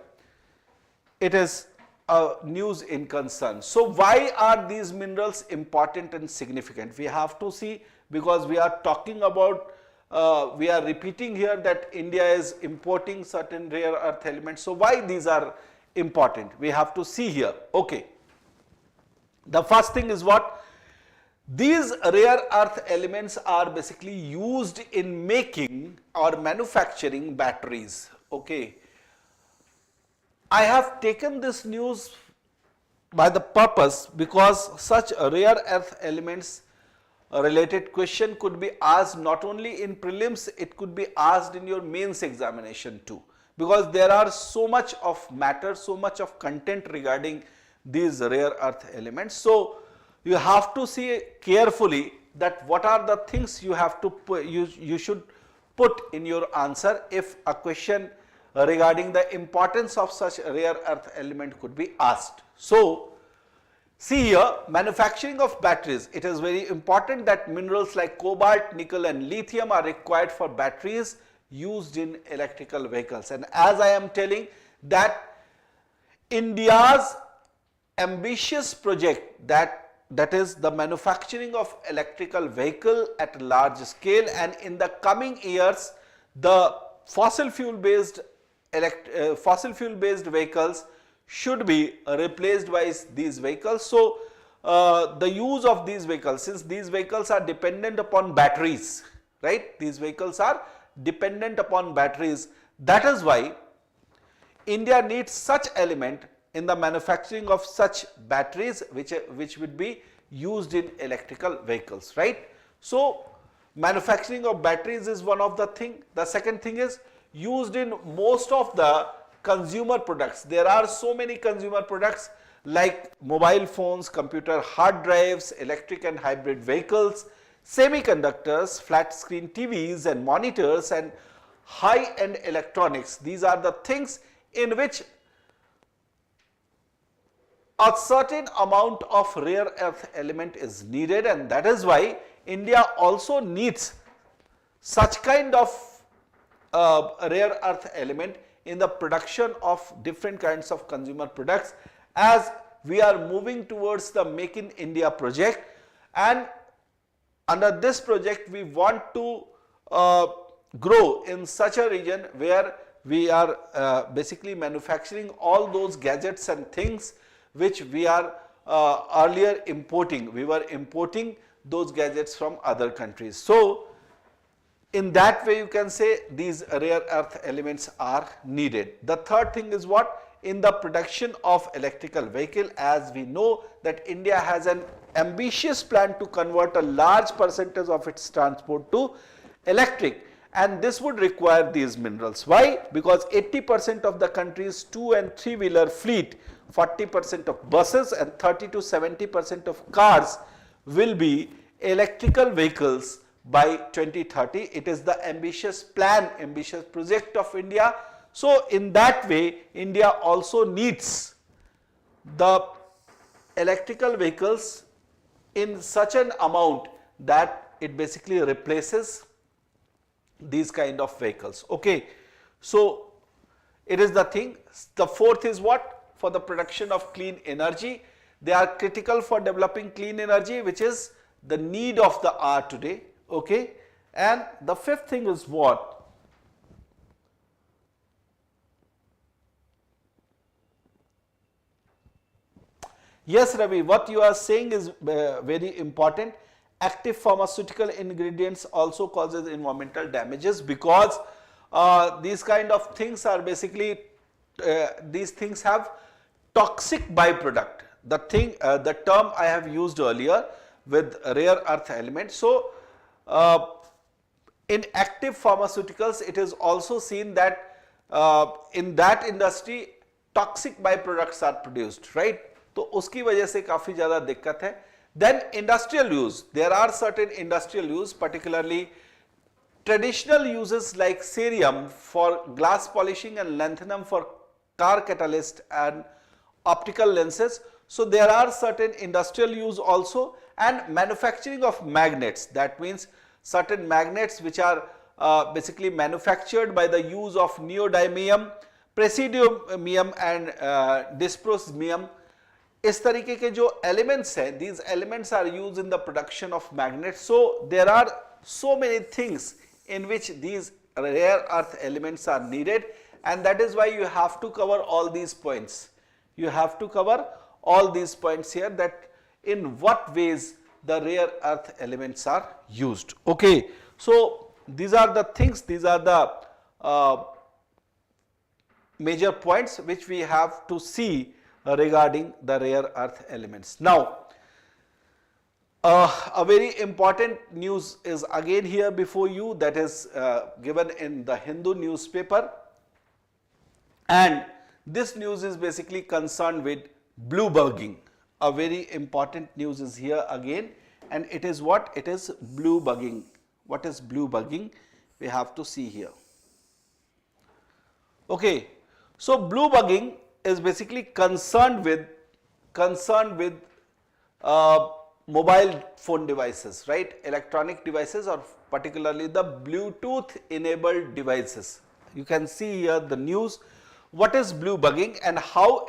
it is a news in concern. So why are these minerals important and significant? We have to see, because we are talking about, we are repeating here that India is importing certain rare earth elements. So why these are important? We have to see here. Okay. The first thing is what? These rare earth elements are basically used in making or manufacturing batteries. Okay. I have taken this news by the purpose because such rare earth elements related question could be asked not only in prelims, it could be asked in your mains examination too, because there are so much of matter, so much of content regarding these rare earth elements. So you have to see carefully that what are the things you have to put, you should put in your answer if a question regarding the importance of such rare earth element could be asked. So see here, manufacturing of batteries, it is very important that minerals like cobalt, nickel and lithium are required for batteries used in electrical vehicles. And as I am telling that India's ambitious project, that is the manufacturing of electrical vehicle at large scale, and in the coming years the fossil fuel based vehicles should be replaced by these vehicles. So the use of these vehicles, since these vehicles are dependent upon batteries, right? These vehicles are dependent upon batteries. That is why India needs such element in the manufacturing of such batteries which would be used in electrical vehicles, right? So manufacturing of batteries is one of the thing. The second thing is used in most of the consumer products. There are so many consumer products like mobile phones, computer hard drives, electric and hybrid vehicles, semiconductors, flat screen TVs and monitors, and high-end electronics. These are the things in which a certain amount of rare earth element is needed, and that is why India also needs such kind of rare earth element in the production of different kinds of consumer products, as we are moving towards the Make in India project. And under this project we want to grow in such a region where we are basically manufacturing all those gadgets and things which we are earlier importing. We were importing those gadgets from other countries. So in that way you can say these rare earth elements are needed. The third thing is what? In the production of electrical vehicle, as we know that India has an ambitious plan to convert a large percentage of its transport to electric, and this would require these minerals. Why? Because 80% of the country's 2- and 3-wheeler fleet, 40% of buses and 30 to 70% of cars will be electrical vehicles by 2030. It is the ambitious plan, ambitious project of India. So in that way India also needs the electrical vehicles in such an amount that it basically replaces these kind of vehicles. Okay. So it is the thing. The fourth is what? For the production of clean energy. They are critical for developing clean energy, which is the need of the hour today. Okay. And the fifth thing is what? Yes, Ravi, what you are saying is very important. Active pharmaceutical ingredients also causes environmental damages because these kind of things are basically, these things have toxic byproduct. The term I have used earlier with rare earth elements. So, in active pharmaceuticals, it is also seen that in that industry toxic byproducts are produced, right? तो उसकी वजह से काफी ज्यादा दिक्कत है. Then industrial use, there are certain industrial use, particularly traditional uses like cerium for glass polishing and lanthanum for car catalyst and optical lenses. So there are certain industrial use also, and manufacturing of magnets, that means certain magnets which are basically manufactured by the use of neodymium, praseodymium and dysprosium. इस तरीके के जो elements हैं, these elements are used in the production of magnets. So there are so many things in which these rare earth elements are needed, and that is why you have to cover all these points. You have to cover all these points here, that in what ways the rare earth elements are used. Okay, so these are the things, these are the major points which we have to see regarding the rare earth elements. Now, a very important news is again here before you, that is given in the Hindu newspaper, and this news is basically concerned with blue bugging. A very important news is here again, and it is what? It is blue bugging. What is blue bugging? We have to see here. Okay, so blue bugging is basically concerned with mobile phone devices, right? Electronic devices, or particularly the Bluetooth enabled devices. You can see here the news. What is blue bugging and how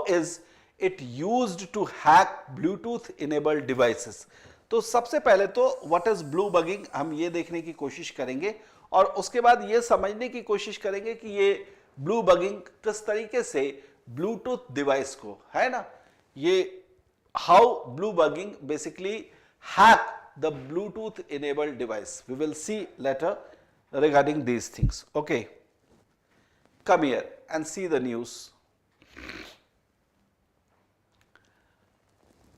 is it used to hack Bluetooth enabled devices? तो सबसे पहले तो what is blue bugging हम ये देखने की कोशिश करेंगे, और उसके बाद ये समझने की कोशिश करेंगे कि ये ब्लू बगिंग किस तरीके से ब्लूटूथ डिवाइस को, है ना, ये how bluebugging basically hack the Bluetooth enabled device. We will see later regarding these things. Okay, come here and see the news.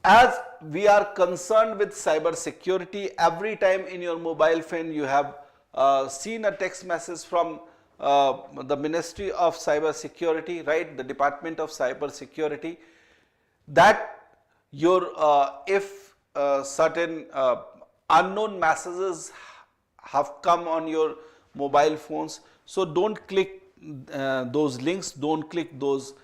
As we are concerned with cyber security, every time in your mobile phone you have seen a text message from the Ministry of Cyber Security, right, the Department of Cyber Security, that your if certain unknown messages have come on your mobile phones, so don't click those links, don't click those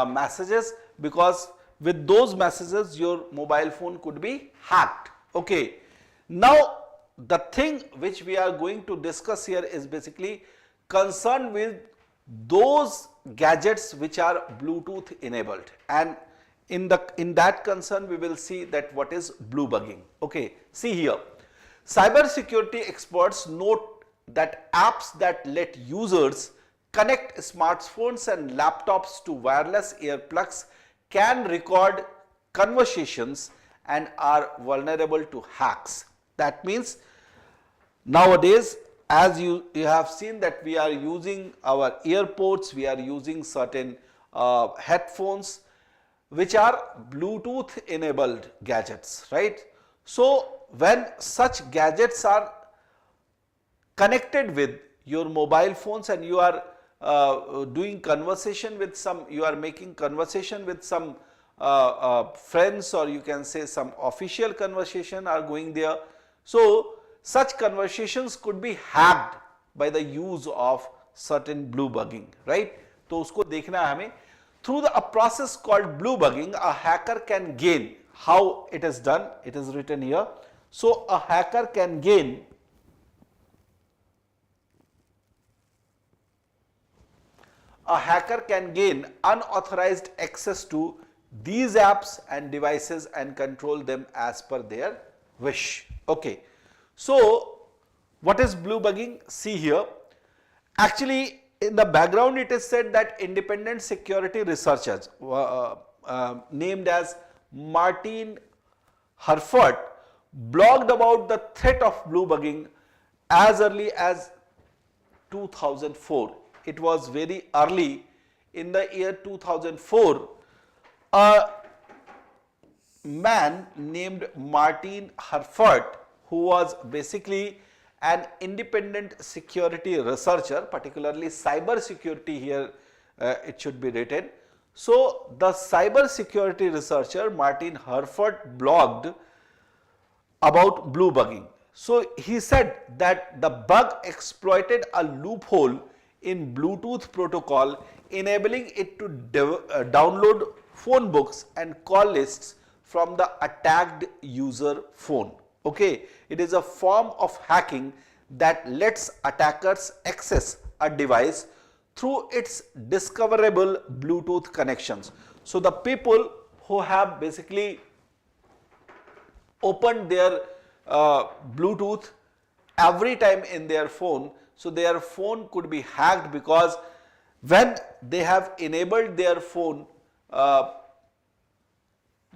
messages, because with those messages your mobile phone could be hacked. Okay, now the thing which we are going to discuss here is basically concerned with those gadgets which are Bluetooth enabled, and in that concern we will see that what is blue bugging. Okay, see here, cyber security experts note that apps that let users connect smartphones and laptops to wireless earplugs can record conversations and are vulnerable to hacks. That means nowadays, as you have seen that we are using our earpods, we are using certain headphones which are Bluetooth enabled gadgets, right? So when such gadgets are connected with your mobile phones and you are doing conversation with some, you are making conversation with some friends, or you can say some official conversation are going there. So such conversations could be hacked by the use of certain blue bugging, right? तो उसको देखना है हमें. Through a process called blue bugging, a hacker can gain. How it is done? It is written here. So a hacker can gain unauthorized access to these apps and devices and control them as per their wish. Okay, so what is blue bugging? See here, actually in the background it is said that independent security researchers, named as Martin Herford blogged about the threat of blue bugging as early as 2004. It was very early in the year 2004. A man named Martin Herford, who was basically an independent security researcher, particularly cyber security here it should be written. So the cyber security researcher Martin Herford blogged about blue bugging. So he said that the bug exploited a loophole in Bluetooth protocol, enabling it to download phone books and call lists from the attacked user phone. Okay, it is a form of hacking that lets attackers access a device through its discoverable Bluetooth connections. So the people who have basically opened their Bluetooth every time in their phone, so their phone could be hacked, because when they have enabled their phone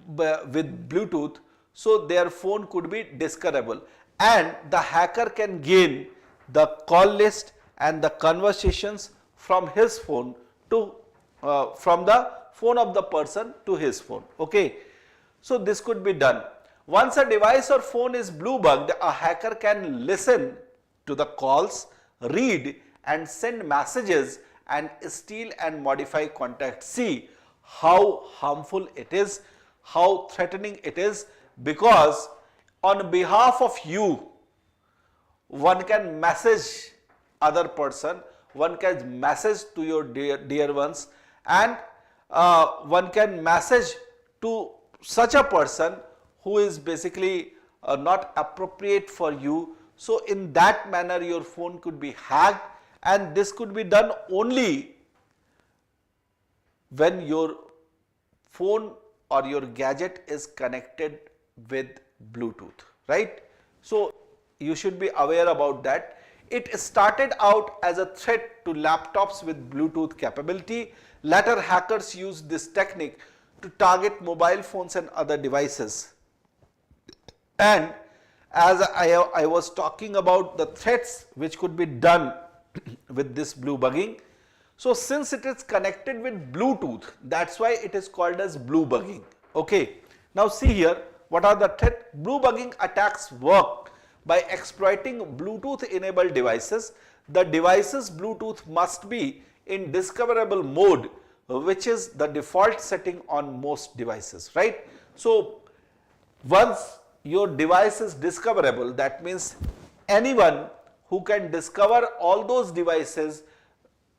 with Bluetooth, so their phone could be discoverable, and the hacker can gain the call list and the conversations from his phone to from the phone of the person to his phone. Okay, so this could be done. Once a device or phone is blue bugged, a hacker can listen to the calls, read and send messages, and steal and modify contacts. See how harmful it is, how threatening it is, because on behalf of you, one can message other person, one can message to your dear ones, and one can message to such a person who is basically not appropriate for you. So in that manner your phone could be hacked, and this could be done only when your phone or your gadget is connected with Bluetooth, right? So you should be aware about that. It started out as a threat to laptops with Bluetooth capability. Later hackers used this technique to target mobile phones and other devices. And as I was talking about the threats which could be done with this blue bugging, so since it is connected with Bluetooth, that's why it is called as blue bugging. Okay, now see here, what are the threats? Blue bugging attacks work by exploiting Bluetooth enabled devices. The device's Bluetooth must be in discoverable mode, which is the default setting on most devices, right? So once your device is discoverable, that means anyone who can discover all those devices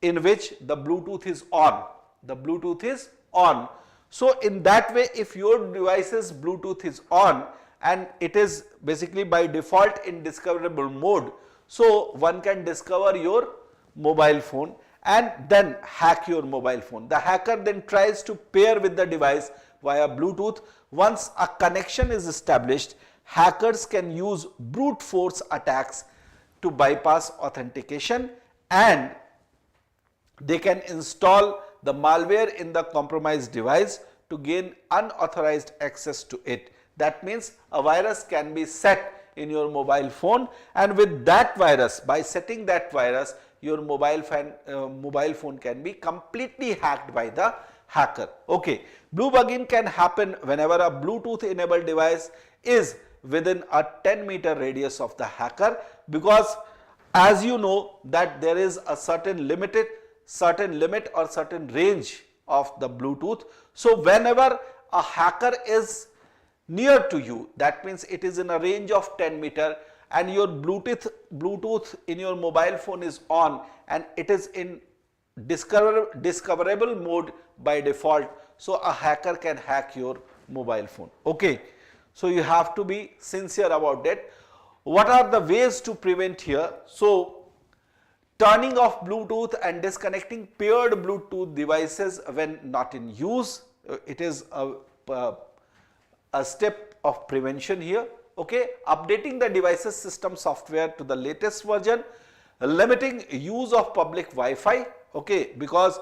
in which the Bluetooth is on, the Bluetooth is on. So in that way, if your device's Bluetooth is on and it is basically by default in discoverable mode, so one can discover your mobile phone and then hack your mobile phone. The hacker then tries to pair with the device via Bluetooth. Once a connection is established, hackers can use brute force attacks to bypass authentication, and they can install the malware in the compromised device to gain unauthorized access to it. That means a virus can be set in your mobile phone, and with that virus, by setting that virus, your mobile phone can be completely hacked by the hacker. Okay, blue bugging can happen whenever a Bluetooth enabled device is within a 10-meter radius of the hacker, because as you know that there is a certain limit or certain range of the Bluetooth. So whenever a hacker is near to you, that means it is in a range of 10 meter and your Bluetooth in your mobile phone is on and it is in discoverable mode by default, so a hacker can hack your mobile phone. Okay, so you have to be sincere about that. What are the ways to prevent here? So turning off Bluetooth and disconnecting paired Bluetooth devices when not in use, it is a step of prevention here. Okay, updating the device's system software to the latest version, limiting use of public Wi-Fi. Okay, because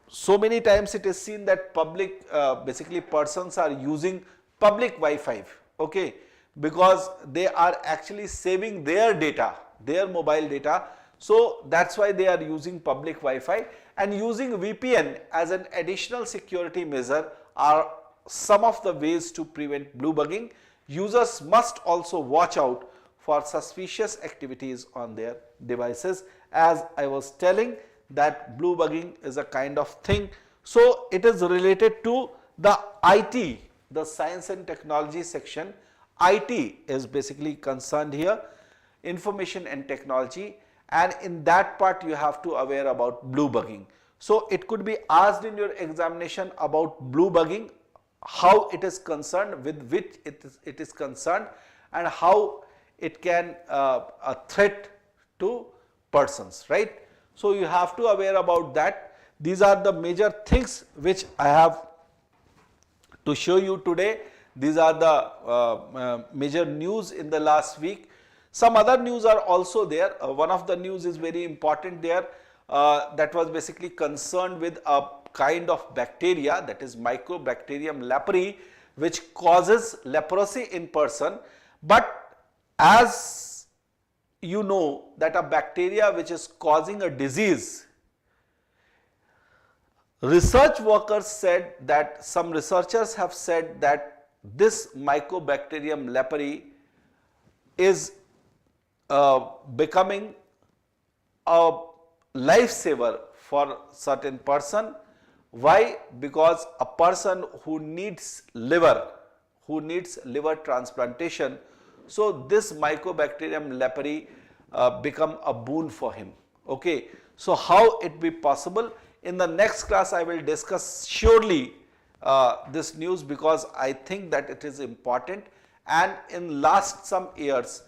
so many times it is seen that public, basically persons are using public Wi-Fi, okay, because they are actually saving their data, their mobile data. So that's why they are using public Wi-Fi, and using VPN as an additional security measure are some of the ways to prevent blue bugging. Users must also watch out for suspicious activities on their devices. As I was telling, that blue bugging is a kind of thing. So it is related to the IT, the science and technology section. IT is basically concerned here, information and technology, and in that part you have to aware about blue bugging. So it could be asked in your examination about blue bugging, how it is concerned, with which it is concerned, and how it can a threat to persons, right? So you have to aware about that. These are the major things which I have to show you today. These are the major news in the last week. Some other news are also there. One of the news is very important there, that was basically concerned with a kind of bacteria, that is Mycobacterium leprae, which causes leprosy in person. But as you know that a bacteria which is causing a disease, research workers said that, some researchers have said that this Mycobacterium leprae is becoming a lifesaver for certain person. Why? Because a person who needs liver transplantation, so this Mycobacterium leprae become a boon for him. Okay, so how it be possible? In the next class I will discuss surely this news, because I think that it is important. And in last some years,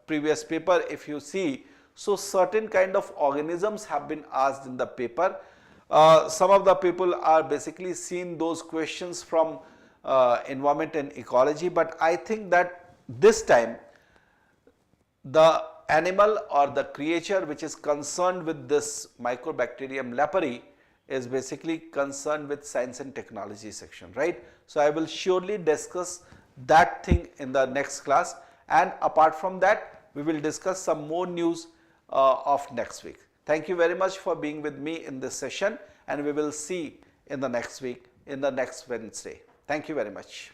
previous paper, if you see, so certain kind of organisms have been asked in the paper. Some of the people are basically seen those questions from environment and ecology, but I think that this time the animal or the creature which is concerned with this Mycobacterium leprae is basically concerned with science and technology section, right? So I will surely discuss that thing in the next class, and apart from that we will discuss some more news of next week. Thank you very much for being with me in this session, and we will see in the next week, in the next Wednesday. Thank you very much.